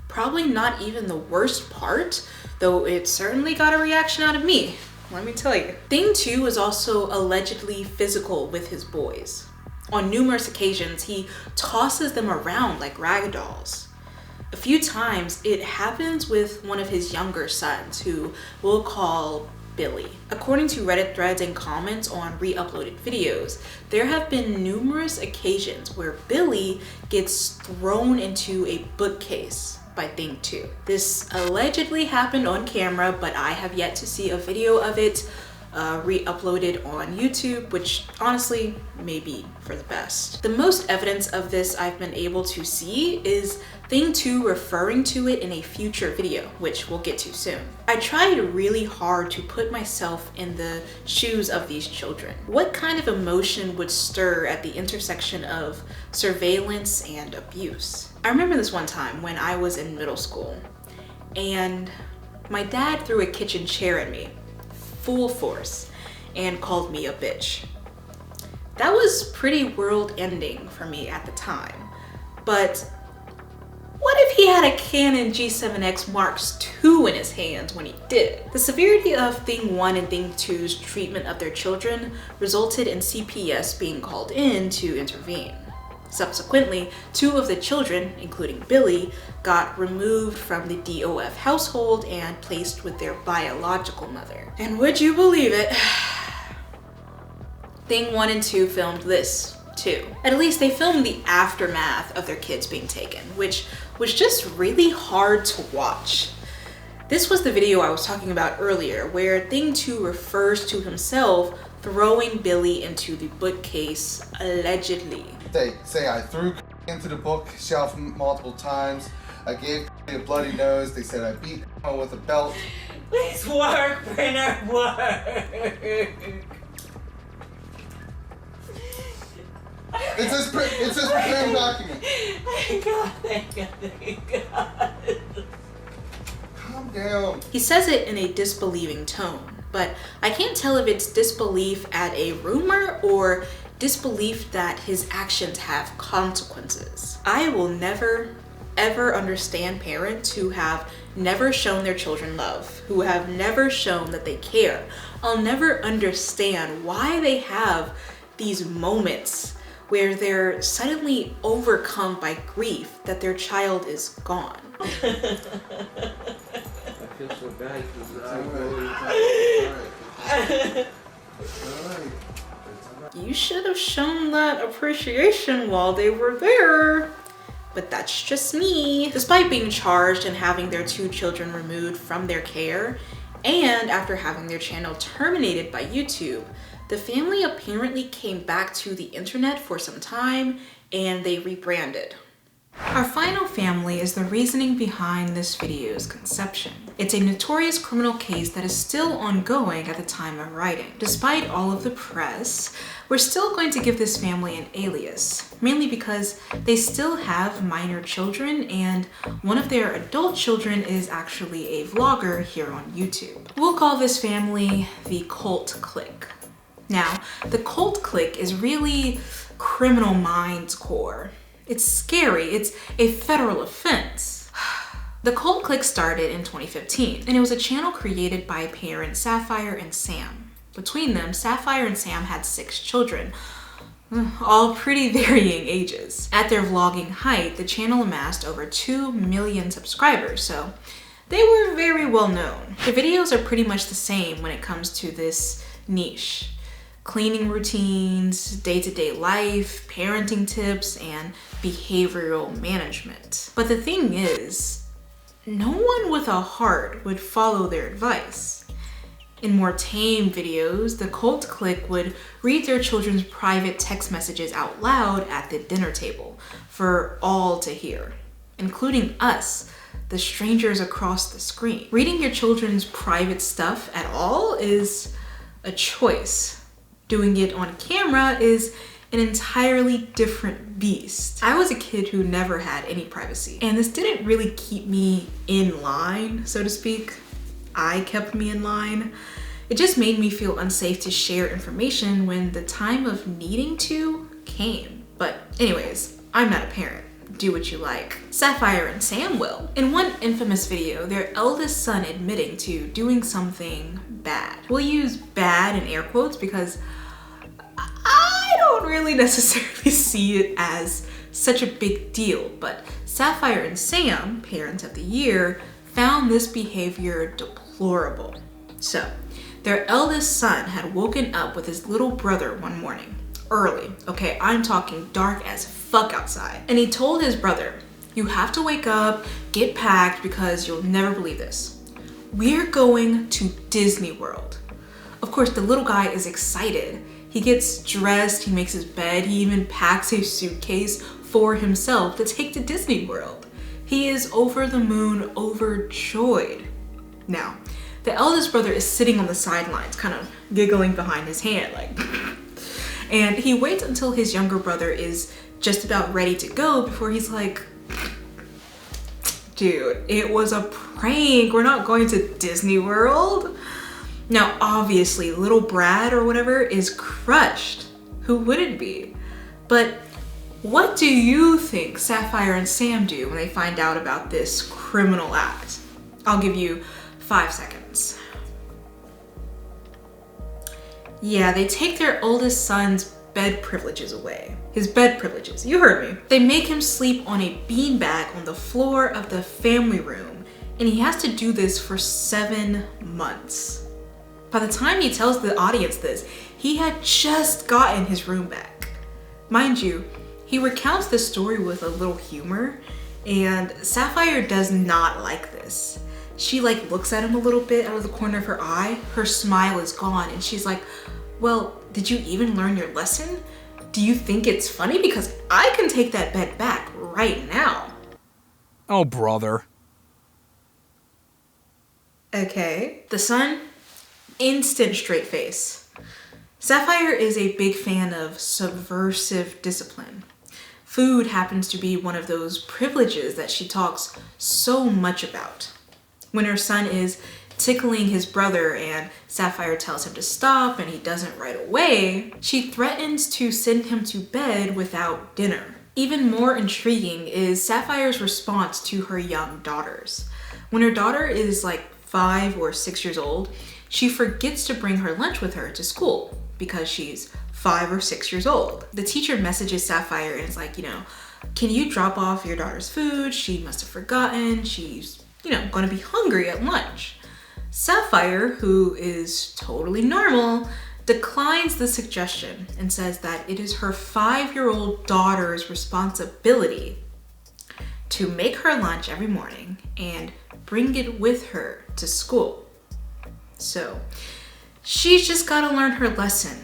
probably not even the worst part, though it certainly got a reaction out of me, let me tell you. Thing 2 is also allegedly physical with his boys. On numerous occasions, he tosses them around like rag dolls. A few times, it happens with one of his younger sons, who we'll call Billy. According to Reddit threads and comments on re-uploaded videos, there have been numerous occasions where Billy gets thrown into a bookcase by Thing 2. This allegedly happened on camera, but I have yet to see a video of it re-uploaded on YouTube, which honestly may be for the best. The most evidence of this I've been able to see is Thing 2 referring to it in a future video, which we'll get to soon. I tried really hard to put myself in the shoes of these children. What kind of emotion would stir at the intersection of surveillance and abuse? I remember this one time when I was in middle school, and my dad threw a kitchen chair at me, full force, and called me a bitch. That was pretty world-ending for me at the time, but what if he had a Canon G7X Mark II in his hands when he did it? The severity of Thing 1 and Thing 2's treatment of their children resulted in CPS being called in to intervene. Subsequently, 2 of the children, including Billy, got removed from the DOF household and placed with their biological mother. And would you believe it? Thing 1 and 2 filmed this too. At least they filmed the aftermath of their kids being taken, which was just really hard to watch. This was the video I was talking about earlier, where Thing 2 refers to himself throwing Billy into the bookcase, allegedly. They say I threw into the bookshelf multiple times. I gave a bloody nose. They said I beat with a belt. Please work, printer, work. It's this prepared document. Thank God. Calm down. He says it in a disbelieving tone, but I can't tell if it's disbelief at a rumor or disbelief that his actions have consequences. I will never, ever understand parents who have never shown their children love, who have never shown that they care. I'll never understand why they have these moments where they're suddenly overcome by grief that their child is gone. I feel so bad because You should have shown that appreciation while they were there. But that's just me. Despite being charged and having their 2 children removed from their care, and after having their channel terminated by YouTube, the family apparently came back to the internet for some time and they rebranded. Our final family is the reasoning behind this video's conception. It's a notorious criminal case that is still ongoing at the time of writing. Despite all of the press, we're still going to give this family an alias, mainly because they still have minor children and one of their adult children is actually a vlogger here on YouTube. We'll call this family the Cult Clique. Now, the Cult Clique is really Criminal Minds core. It's scary, it's a federal offense. The Cult Clique started in 2015, and it was a channel created by parents Sapphire and Sam. Between them, Sapphire and Sam had 6 children, all pretty varying ages. At their vlogging height, the channel amassed over 2 million subscribers, so they were very well known. The videos are pretty much the same when it comes to this niche. Cleaning routines, day-to-day life, parenting tips, and behavioral management. But the thing is, no one with a heart would follow their advice. In more tame videos, the Cult Clique would read their children's private text messages out loud at the dinner table for all to hear, including us, the strangers across the screen. Reading your children's private stuff at all is a choice. Doing it on camera is an entirely different beast. I was a kid who never had any privacy, and this didn't really keep me in line, so to speak. I kept me in line. It just made me feel unsafe to share information when the time of needing to came. But anyways, I'm not a parent. Do what you like. Sapphire and Sam will. In one infamous video, their eldest son admitting to doing something bad. We'll use bad in air quotes because I don't don't really necessarily see it as such a big deal, but Sapphire and Sam, parents of the year, found this behavior deplorable. So, their eldest son had woken up with his little brother one morning, early. Okay, I'm talking dark as fuck outside. And he told his brother, "You have to wake up, get packed, because you'll never believe this. We're going to Disney World." Of course, the little guy is excited. He gets dressed, he makes his bed, he even packs a suitcase for himself to take to Disney World. He is over the moon, overjoyed. Now, the eldest brother is sitting on the sidelines, kind of giggling behind his hand, like, and he waits until his younger brother is just about ready to go before he's like, "Dude, it was a prank. We're not going to Disney World." Now, obviously, little Brad or whatever is crushed. Who wouldn't be? But what do you think Sapphire and Sam do when they find out about this criminal act? I'll give you 5 seconds. Yeah, they take their oldest son's bed privileges away. His bed privileges, you heard me. They make him sleep on a beanbag on the floor of the family room, and he has to do this for 7 months. By the time he tells the audience this, he had just gotten his room back. Mind you, he recounts this story with a little humor, and Sapphire does not like this. She like looks at him a little bit out of the corner of her eye. Her smile is gone, and she's like, "Well, did you even learn your lesson? Do you think it's funny? Because I can take that bed back right now." Oh, brother. Okay. The son, instant straight face. Sapphire is a big fan of subversive discipline. Food happens to be one of those privileges that she talks so much about. When her son is tickling his brother and Sapphire tells him to stop and he doesn't right away, she threatens to send him to bed without dinner. Even more intriguing is Sapphire's response to her young daughters. When her daughter is like 5 or 6 years old, she forgets to bring her lunch with her to school because she's 5 or 6 years old. The teacher messages Sapphire and is like, "Can you drop off your daughter's food? She must have forgotten. She's, gonna be hungry at lunch." Sapphire, who is totally normal, declines the suggestion and says that it is her 5-year-old daughter's responsibility to make her lunch every morning and bring it with her to school. So she's just gotta learn her lesson,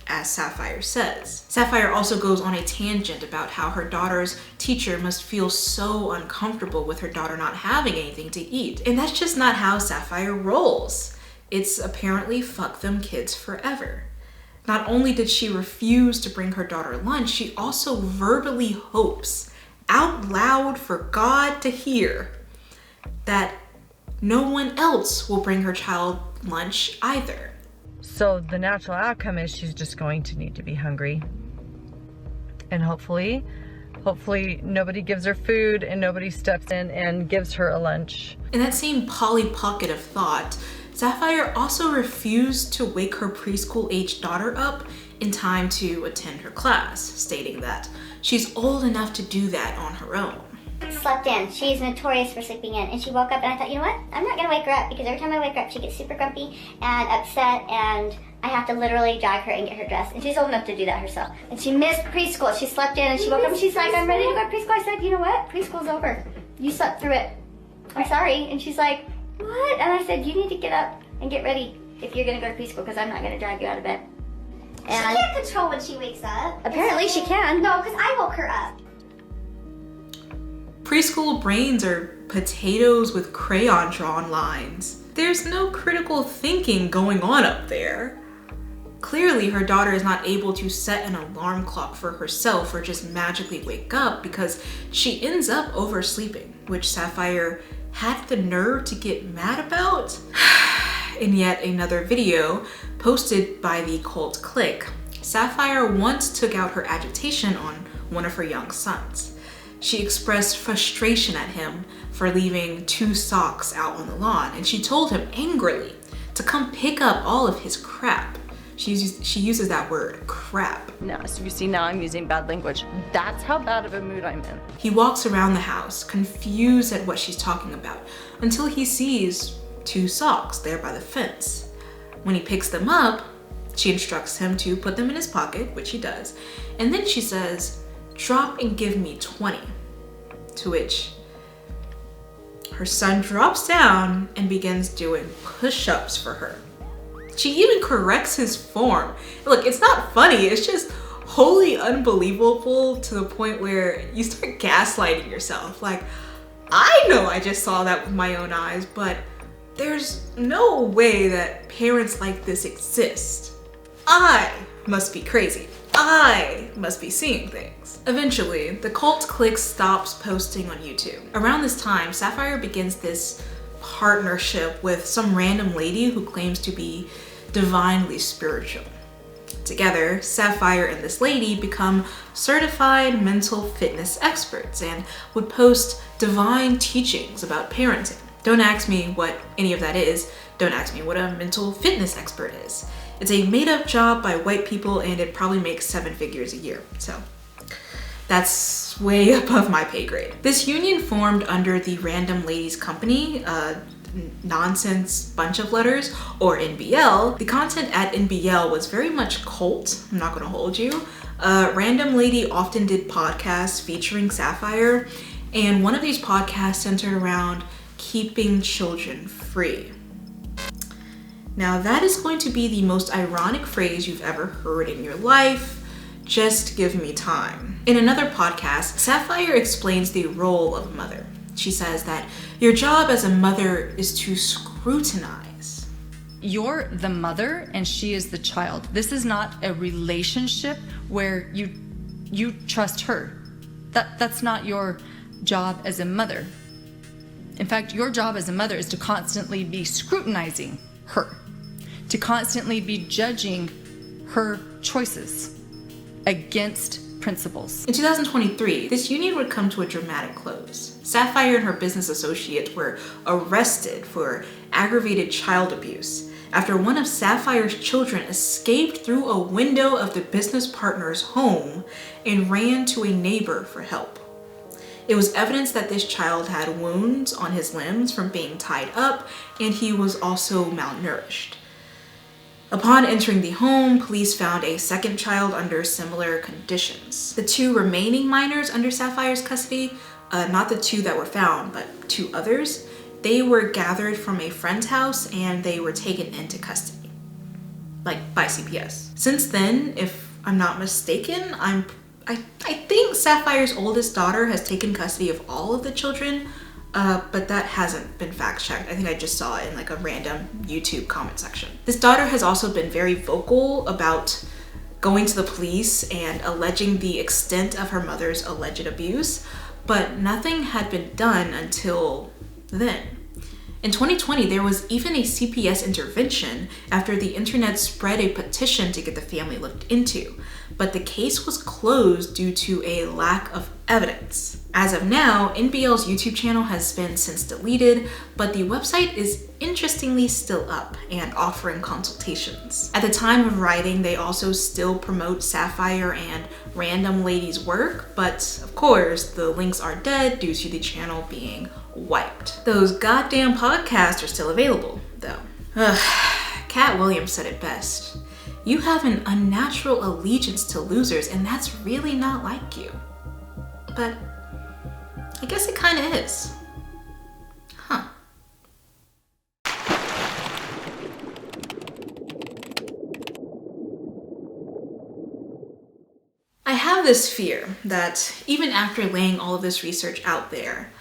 as Sapphire says. Sapphire also goes on a tangent about how her daughter's teacher must feel so uncomfortable with her daughter not having anything to eat. And that's just not how Sapphire rolls. It's apparently fuck them kids forever. Not only did she refuse to bring her daughter lunch, she also verbally hopes, out loud for God to hear, that no one else will bring her child lunch either. So the natural outcome is she's just going to need to be hungry. And hopefully nobody gives her food and nobody steps in and gives her a lunch. In that same Polly Pocket of thought, Sapphire also refused to wake her preschool-aged daughter up in time to attend her class, stating that she's old enough to do that on her own. Slept in. She's notorious for sleeping in. And she woke up and I thought, you know what? I'm not going to wake her up because every time I wake her up she gets super grumpy and upset and I have to literally drag her and get her dressed. And she's old enough to do that herself. And she missed preschool. She slept in and she woke up and she's like, "I'm ready to go to preschool." I said, "You know what? Preschool's over. You slept through it. I'm sorry." And she's like, "What?" And I said, "You need to get up and get ready if you're going to go to preschool because I'm not going to drag you out of bed." And she can't control when she wakes up. Apparently she can. No, because I woke her up. Preschool brains are potatoes with crayon drawn lines. There's no critical thinking going on up there. Clearly, her daughter is not able to set an alarm clock for herself or just magically wake up because she ends up oversleeping, which Sapphire had the nerve to get mad about. In yet another video posted by the cult clique, Sapphire once took out her agitation on one of her young sons. She expressed frustration at him for leaving 2 socks out on the lawn, and she told him angrily to come pick up all of his crap She uses that word, crap. Now, so you see, now I'm using bad language. That's how bad of a mood I'm in. He walks around the house, confused at what she's talking about, until he sees 2 socks there by the fence. When he picks them up, she instructs him to put them in his pocket, which he does, and then she says, "Drop and give me 20." To which her son drops down and begins doing push-ups for her. She even corrects his form. Look, it's not funny, it's just wholly unbelievable to the point where you start gaslighting yourself. Like, I know I just saw that with my own eyes, but there's no way that parents like this exist. I must be crazy. I must be seeing things. Eventually, the cult clique stops posting on YouTube. Around this time, Sapphire begins this partnership with some random lady who claims to be divinely spiritual. Together, Sapphire and this lady become certified mental fitness experts and would post divine teachings about parenting. Don't ask me what any of that is. Don't ask me what a mental fitness expert is. It's a made-up job by white people and it probably makes 7 figures a year. So that's way above my pay grade. This union formed under the Random Ladies Company, nonsense bunch of letters, or NBL. The content at NBL was very much cult, I'm not gonna hold you. Random Lady often did podcasts featuring Sapphire, and one of these podcasts centered around keeping children free. Now that is going to be the most ironic phrase you've ever heard in your life. Just give me time. In another podcast, Sapphire explains the role of a mother. She says that your job as a mother is to scrutinize. You're the mother and she is the child. This is not a relationship where you trust her. That's not your job as a mother. In fact, your job as a mother is to constantly be scrutinizing her, to constantly be judging her choices against principles. In 2023, this union would come to a dramatic close. Sapphire and her business associates were arrested for aggravated child abuse after one of Sapphire's children escaped through a window of the business partner's home and ran to a neighbor for help. It was evidence that this child had wounds on his limbs from being tied up, and he was also malnourished. Upon entering the home, police found a second child under similar conditions. The 2 remaining minors under Sapphire's custody, not the 2 that were found, but 2 others, they were gathered from a friend's house and they were taken into custody, like by CPS. Since then, if I'm not mistaken, I think Sapphire's oldest daughter has taken custody of all of the children, but that hasn't been fact-checked. I think I just saw it in like a random YouTube comment section. This daughter has also been very vocal about going to the police and alleging the extent of her mother's alleged abuse, but nothing had been done until then. In 2020, there was even a CPS intervention after the internet spread a petition to get the family looked into, but the case was closed due to a lack of evidence. As of now, NBL's YouTube channel has been since deleted, but the website is interestingly still up and offering consultations. At the time of writing, they also still promote Sapphire and Random Lady's work, but of course, the links are dead due to the channel being wiped. Those goddamn podcasts are still available, though. Cat Williams said it best. You have an unnatural allegiance to losers, and that's really not like you. But I guess it kind of is. Huh. I have this fear that even after laying all of this research out there,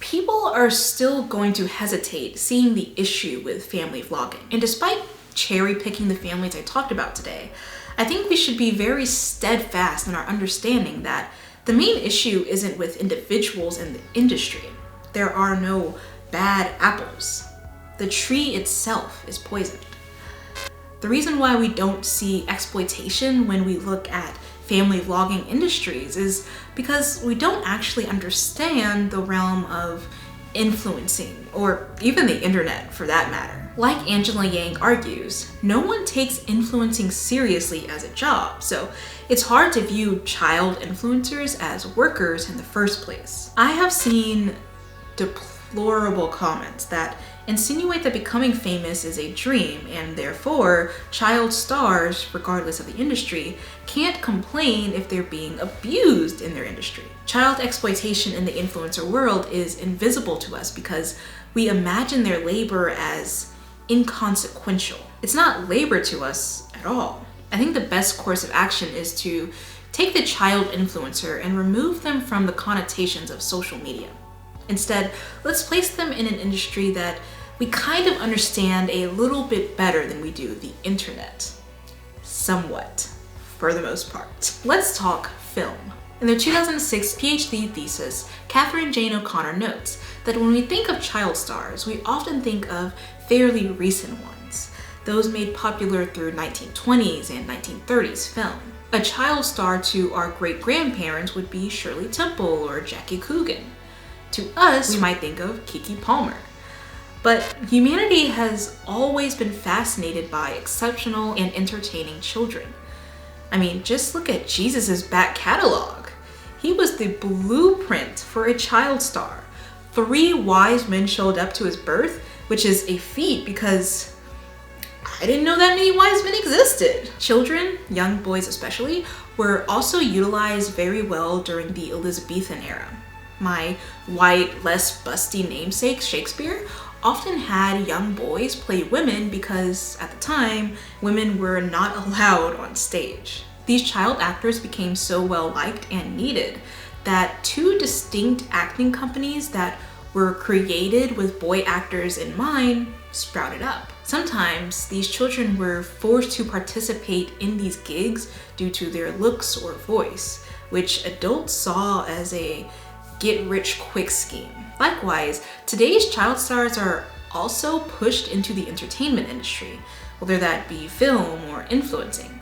people are still going to hesitate seeing the issue with family vlogging. And despite cherry picking the families I talked about today, I think we should be very steadfast in our understanding that the main issue isn't with individuals in the industry. There are no bad apples. The tree itself is poisoned. The reason why we don't see exploitation when we look at family vlogging industries is because we don't actually understand the realm of influencing, or even the internet for that matter. Like Angela Yang argues, no one takes influencing seriously as a job, so it's hard to view child influencers as workers in the first place. I have seen deplorable comments that insinuate that becoming famous is a dream, and therefore child stars, regardless of the industry, can't complain if they're being abused in their industry. Child exploitation in the influencer world is invisible to us because we imagine their labor as inconsequential. It's not labor to us at all. I think the best course of action is to take the child influencer and remove them from the connotations of social media. Instead, let's place them in an industry that we kind of understand a little bit better than we do the internet. Somewhat, for the most part. Let's talk film. In their 2006 PhD thesis, Catherine Jane O'Connor notes that when we think of child stars, we often think of fairly recent ones, those made popular through 1920s and 1930s film. A child star to our great-grandparents would be Shirley Temple or Jackie Coogan. To us, we might think of Keke Palmer. But humanity has always been fascinated by exceptional and entertaining children. I mean, just look at Jesus' back catalog. He was the blueprint for a child star. 3 wise men showed up to his birth, which is a feat because I didn't know that many wise men existed. Children, young boys especially, were also utilized very well during the Elizabethan era. My white, less busty namesake, Shakespeare, often had young boys play women because, at the time, women were not allowed on stage. These child actors became so well liked and needed that 2 distinct acting companies that were created with boy actors in mind sprouted up. Sometimes these children were forced to participate in these gigs due to their looks or voice, which adults saw as a get-rich-quick scheme. Likewise, today's child stars are also pushed into the entertainment industry, whether that be film or influencing,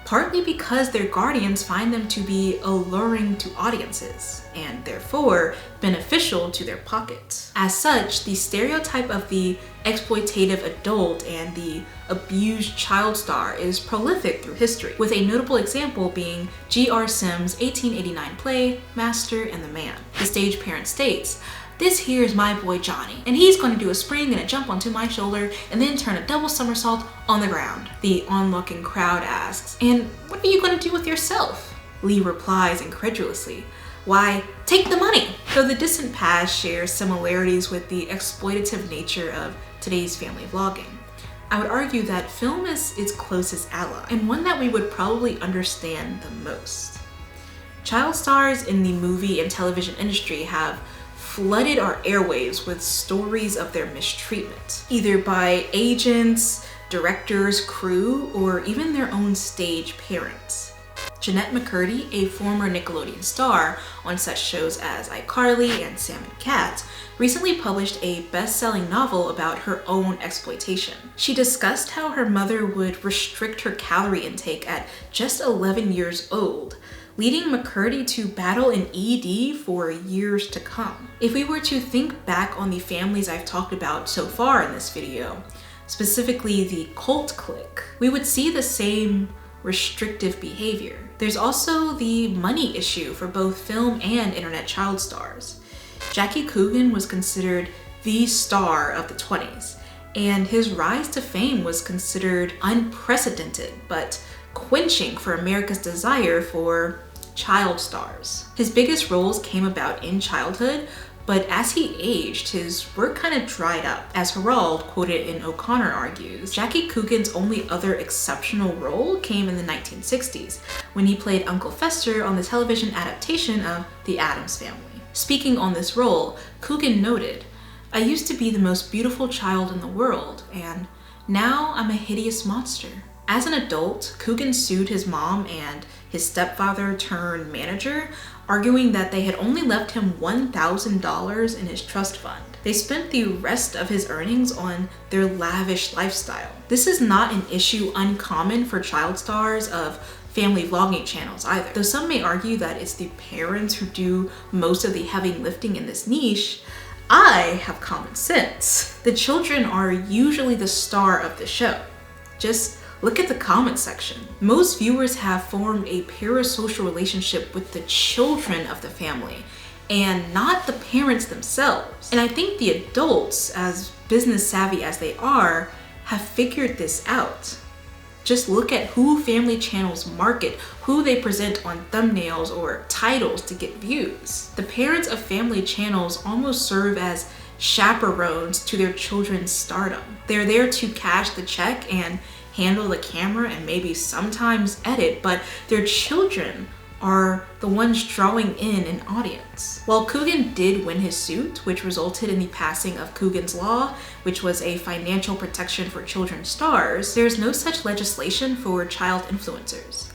partly because their guardians find them to be alluring to audiences and therefore beneficial to their pockets. As such, the stereotype of the exploitative adult and the abused child star is prolific through history, with a notable example being G.R. Sims' 1889 play, Master and the Man. The stage parent states, "This here is my boy Johnny, and he's going to do a spring and a jump onto my shoulder and then turn a double somersault on the ground." The onlooking crowd asks, "And what are you going to do with yourself?" Lee replies incredulously, "Why, take the money." Though the distant past shares similarities with the exploitative nature of today's family vlogging, I would argue that film is its closest ally, and one that we would probably understand the most. Child stars in the movie and television industry have flooded our airwaves with stories of their mistreatment, either by agents, directors, crew, or even their own stage parents. Jennette McCurdy, a former Nickelodeon star on such shows as iCarly and Sam and Cat, recently published a best-selling novel about her own exploitation. She discussed how her mother would restrict her calorie intake at just 11 years old, leading McCurdy to battle an ED for years to come. If we were to think back on the families I've talked about so far in this video, specifically the cult clique, we would see the same restrictive behavior. There's also the money issue for both film and internet child stars. Jackie Coogan was considered the star of the 20s, and his rise to fame was considered unprecedented, but quenching for America's desire for child stars. His biggest roles came about in childhood, but as he aged, his work kind of dried up. As Herald, quoted in O'Connor, argues, Jackie Coogan's only other exceptional role came in the 1960s, when he played Uncle Fester on the television adaptation of The Addams Family. Speaking on this role, Coogan noted, "I used to be the most beautiful child in the world, and now I'm a hideous monster." As an adult, Coogan sued his mom and his stepfather turned manager, arguing that they had only left him $1,000 in his trust fund. They spent the rest of his earnings on their lavish lifestyle. This is not an issue uncommon for child stars of family vlogging channels either. Though some may argue that it's the parents who do most of the heavy lifting in this niche, I have common sense. The children are usually the star of the show. Just look at the comment section. Most viewers have formed a parasocial relationship with the children of the family and not the parents themselves. And I think the adults, as business savvy as they are, have figured this out. Just look at who family channels market, who they present on thumbnails or titles to get views. The parents of family channels almost serve as chaperones to their children's stardom. They're there to cash the check and handle the camera and maybe sometimes edit, but their children are the ones drawing in an audience. While Coogan did win his suit, which resulted in the passing of Coogan's Law, which was a financial protection for children stars, there is no such legislation for child influencers.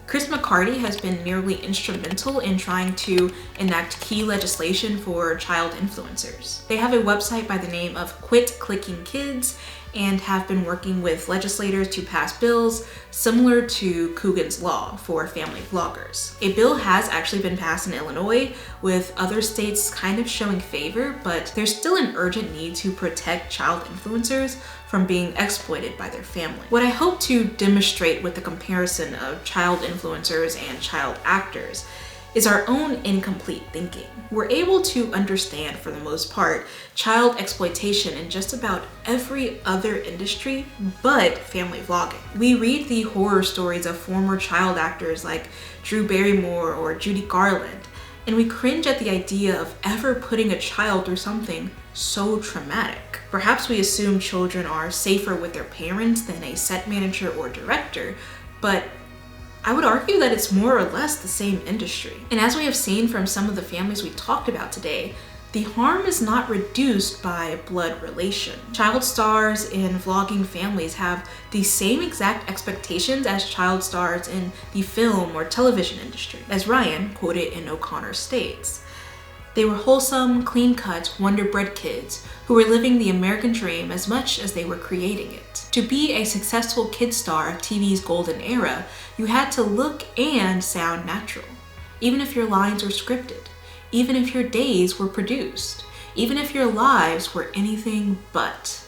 Chris McCarty has been nearly instrumental in trying to enact key legislation for child influencers. They have a website by the name of Quit Clicking Kids and have been working with legislators to pass bills similar to Coogan's Law for family vloggers. A bill has actually been passed in Illinois, with other states kind of showing favor, but there's still an urgent need to protect child influencers from being exploited by their family. What I hope to demonstrate with the comparison of child influencers and child actors is our own incomplete thinking. We're able to understand, for the most part, child exploitation in just about every other industry but family vlogging. We read the horror stories of former child actors like Drew Barrymore or Judy Garland, and we cringe at the idea of ever putting a child through something so traumatic. Perhaps we assume children are safer with their parents than a set manager or director, but I would argue that it's more or less the same industry. And as we have seen from some of the families we talked about today, the harm is not reduced by blood relation. Child stars in vlogging families have the same exact expectations as child stars in the film or television industry. As Ryan, quoted in O'Connor, states, "They were wholesome, clean-cut, wonder-bred kids who were living the American dream as much as they were creating it. To be a successful kid star of TV's golden era, you had to look and sound natural. Even if your lines were scripted, even if your days were produced, even if your lives were anything but,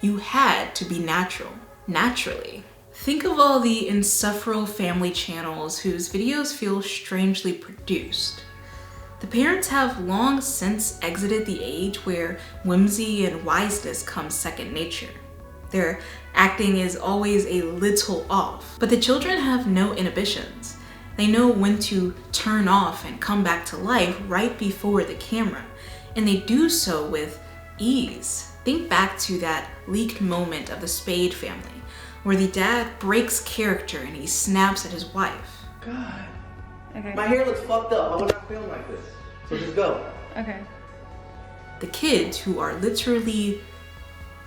you had to be natural, naturally." Think of all the insufferable family channels whose videos feel strangely produced. The parents have long since exited the age where whimsy and wiseness come second nature. Their acting is always a little off, but the children have no inhibitions. They know when to turn off and come back to life right before the camera, and they do so with ease. Think back to that leaked moment of the Spade family, where the dad breaks character and he snaps at his wife. God. Okay. My hair looks fucked up. I would not film like this. So just go. Okay. The kids, who are literally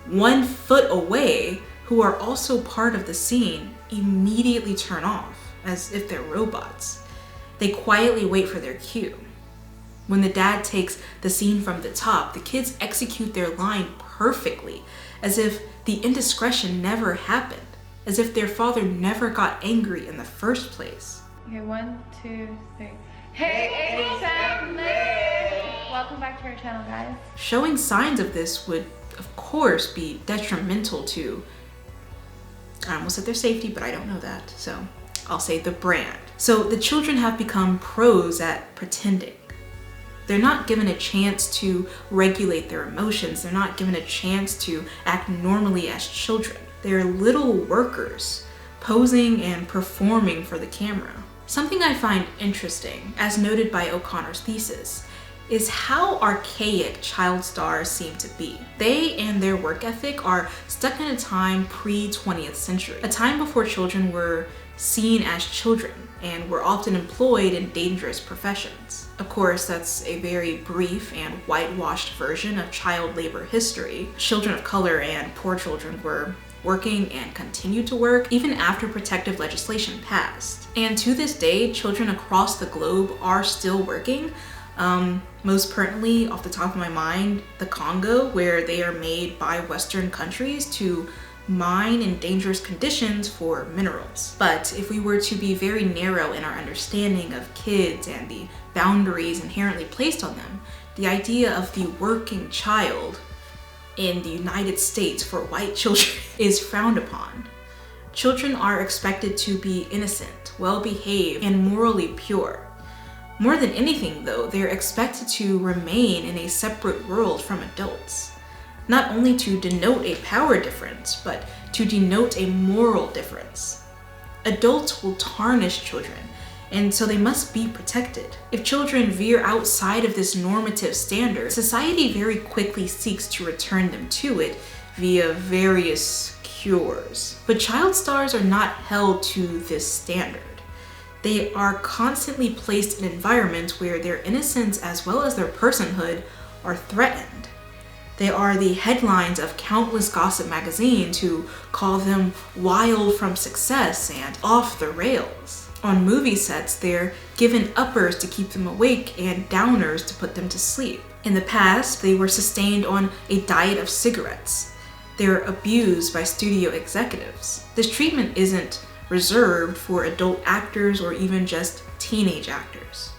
1 foot away, who are also part of the scene, immediately turn off, as if they're robots. They quietly wait for their cue. When the dad takes the scene from the top, the kids execute their line perfectly, as if the indiscretion never happened, as if their father never got angry in the first place. Okay, 1, 2, 3. Hey, example! Welcome back to our channel, guys. Showing signs of this would, of course, be detrimental to, I almost said their safety, but I don't know that, so I'll say the brand. So the children have become pros at pretending. They're not given a chance to regulate their emotions. They're not given a chance to act normally as children. They're little workers, posing and performing for the camera. Something I find interesting, as noted by O'Connor's thesis, is how archaic child stars seem to be. They and their work ethic are stuck in a time pre-20th century, a time before children were seen as children and were often employed in dangerous professions. Of course, that's a very brief and whitewashed version of child labor history. Children of color and poor children were working and continued to work even after protective legislation passed. And to this day, children across the globe are still working. Most pertinently, off the top of my mind, the Congo, where they are made by Western countries to mine in dangerous conditions for minerals. But if we were to be very narrow in our understanding of kids and the boundaries inherently placed on them, The idea of the working child in the United States for white children is frowned upon. Children are expected to be innocent, well-behaved, and morally pure. More than anything though, they're expected to remain in a separate world from adults. Not only to denote a power difference, but to denote a moral difference. Adults will tarnish children, and so they must be protected. If children veer outside of this normative standard, society very quickly seeks to return them to it via various cures. But child stars are not held to this standard. They are constantly placed in environments where their innocence as well as their personhood are threatened. They are the headlines of countless gossip magazines who call them wild from success and off the rails. On movie sets, they're given uppers to keep them awake and downers to put them to sleep. In the past, they were sustained on a diet of cigarettes. They're abused by studio executives. This treatment isn't reserved for adult actors or even just teenage actors.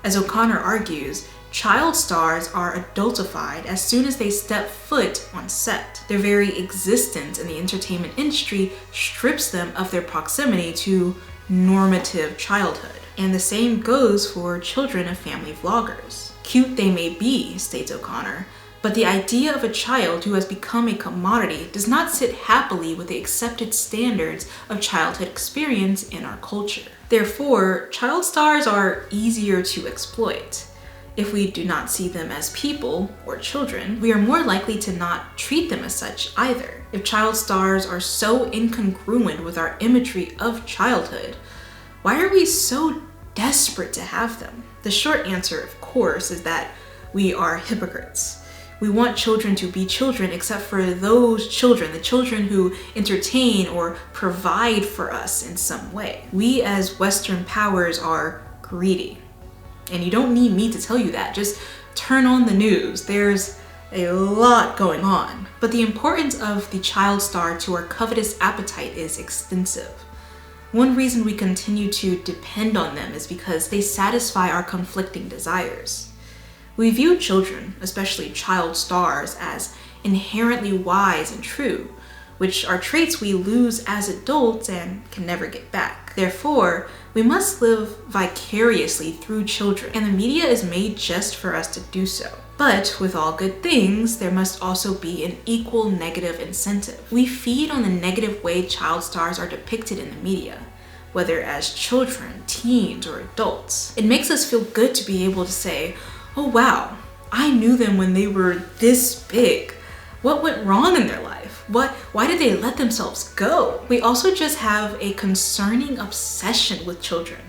As O'Connor argues, child stars are adultified as soon as they step foot on set. Their very existence in the entertainment industry strips them of their proximity to normative childhood. And the same goes for children of family vloggers. Cute they may be, states O'Connor, but the idea of a child who has become a commodity does not sit happily with the accepted standards of childhood experience in our culture. Therefore, child stars are easier to exploit. If we do not see them as people or children, we are more likely to not treat them as such either. If child stars are so incongruent with our imagery of childhood, why are we so desperate to have them? The short answer, of course, is that we are hypocrites. We want children to be children except for those children, the children who entertain or provide for us in some way. We as Western powers are greedy. And you don't need me to tell you that. Just turn on the news. There's a lot going on. But the importance of the child star to our covetous appetite is extensive. One reason we continue to depend on them is because they satisfy our conflicting desires. We view children, especially child stars, as inherently wise and true, which are traits we lose as adults and can never get back. Therefore, we must live vicariously through children, and the media is made just for us to do so. But with all good things, there must also be an equal negative incentive. We feed on the negative way child stars are depicted in the media, whether as children, teens, or adults. It makes us feel good to be able to say, oh wow, I knew them when they were this big. What went wrong in their life? Why did they let themselves go? We also just have a concerning obsession with children.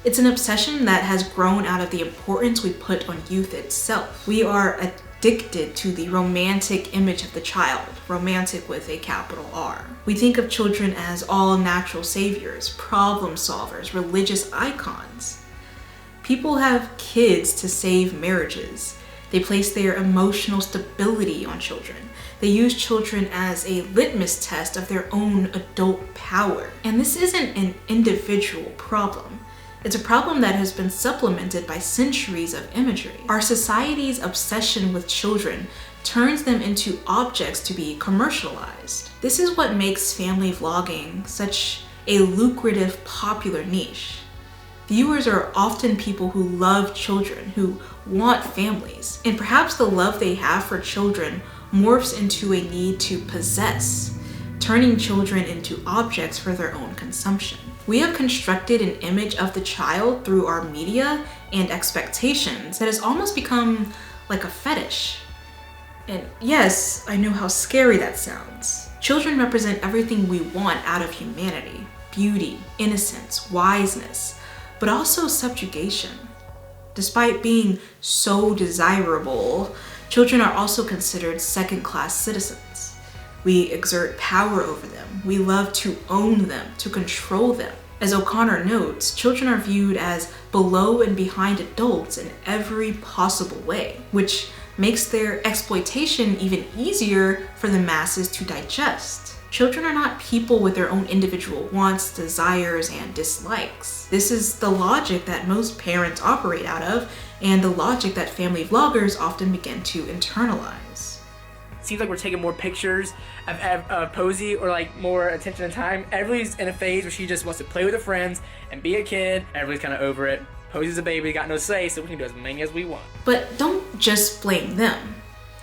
It's an obsession that has grown out of the importance we put on youth itself. We are addicted to the romantic image of the child, romantic with a capital R. We think of children as all natural saviors, problem solvers, religious icons. People have kids to save marriages. They place their emotional stability on children. They use children as a litmus test of their own adult power. And this isn't an individual problem. It's a problem that has been supplemented by centuries of imagery. Our society's obsession with children turns them into objects to be commercialized. This is what makes family vlogging such a lucrative, popular niche. Viewers are often people who love children, who want families, and perhaps the love they have for children morphs into a need to possess, turning children into objects for their own consumption. We have constructed an image of the child through our media and expectations that has almost become like a fetish. And yes, I know how scary that sounds. Children represent everything we want out of humanity: beauty, innocence, wiseness, but also subjugation. Despite being so desirable, children are also considered second-class citizens. We exert power over them. We love to own them, to control them. As O'Connor notes, children are viewed as below and behind adults in every possible way, which makes their exploitation even easier for the masses to digest. Children are not people with their own individual wants, desires, and dislikes. This is the logic that most parents operate out of, and the logic that family vloggers often begin to internalize. Seems like we're taking more pictures of Posey, or like more attention and time. Everybody's in a phase where she just wants to play with her friends and be a kid. Everybody's kind of over it. Posey's a baby, got no say, so we can do as many as we want. But don't just blame them.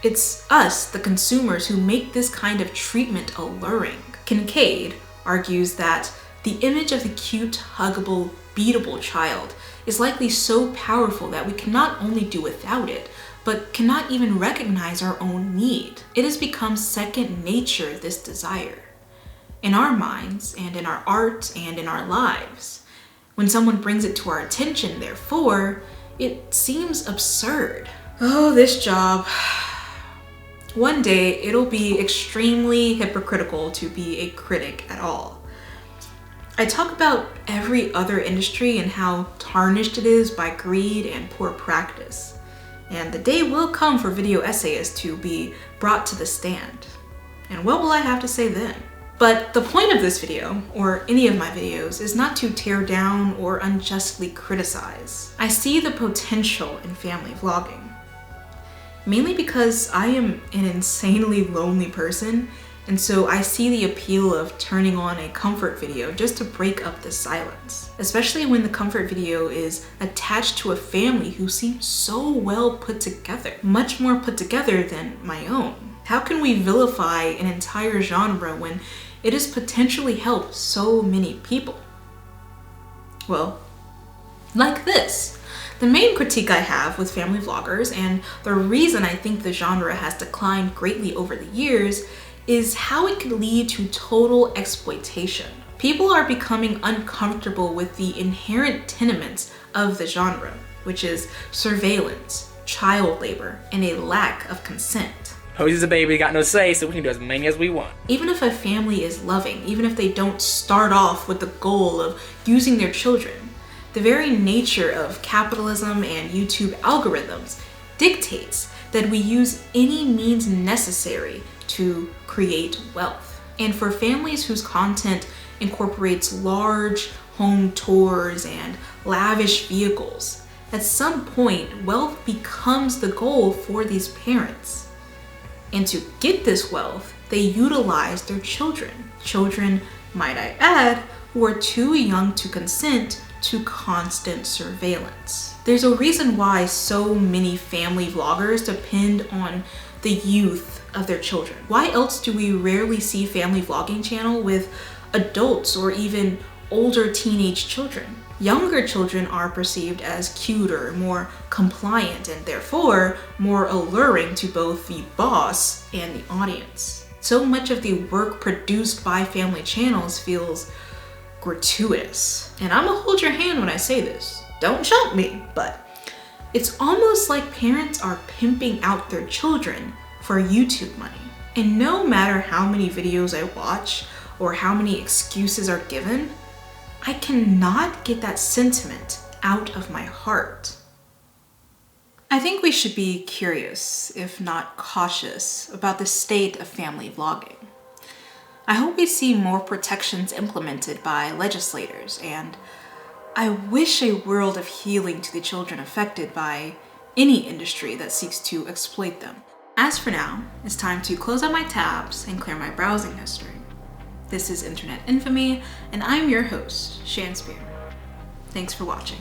It's us, the consumers, who make this kind of treatment alluring. Kincaid argues that the image of the cute, huggable, beatable child is likely so powerful that we can not only do without it, but cannot even recognize our own need. It has become second nature, this desire. In our minds, and in our art, and in our lives. When someone brings it to our attention, therefore, it seems absurd. Oh, this job. One day, it'll be extremely hypocritical to be a critic at all. I talk about every other industry and how tarnished it is by greed and poor practice. And the day will come for video essayists to be brought to the stand. And what will I have to say then? But the point of this video, or any of my videos, is not to tear down or unjustly criticize. I see the potential in family vlogging. Mainly because I am an insanely lonely person, and so I see the appeal of turning on a comfort video just to break up the silence. Especially when the comfort video is attached to a family who seems so well put together. Much more put together than my own. How can we vilify an entire genre when it has potentially helped so many people? Well, like this. The main critique I have with family vloggers, and the reason I think the genre has declined greatly over the years, is how it could lead to total exploitation. People are becoming uncomfortable with the inherent tenements of the genre, which is surveillance, child labor, and a lack of consent. Posey's a baby, got no say, so we can do as many as we want. Even if a family is loving, even if they don't start off with the goal of using their children, the very nature of capitalism and YouTube algorithms dictates that we use any means necessary to create wealth. And for families whose content incorporates large home tours and lavish vehicles, at some point, wealth becomes the goal for these parents. And to get this wealth, they utilize their children. Children, might I add, who are too young to consent to constant surveillance. There's a reason why so many family vloggers depend on the youth of their children. Why else do we rarely see family vlogging channel with adults or even older teenage children? Younger children are perceived as cuter, more compliant, and therefore more alluring to both the boss and the audience. So much of the work produced by family channels feels gratuitous. And I'ma hold your hand when I say this. Don't jump me, but it's almost like parents are pimping out their children for YouTube money. And no matter how many videos I watch or how many excuses are given, I cannot get that sentiment out of my heart. I think we should be curious, if not cautious, about the state of family vlogging. I hope we see more protections implemented by legislators, and I wish a world of healing to the children affected by any industry that seeks to exploit them. As for now, it's time to close out my tabs and clear my browsing history. This is Internet Infamy, and I'm your host, Shanspeare. Thanks for watching.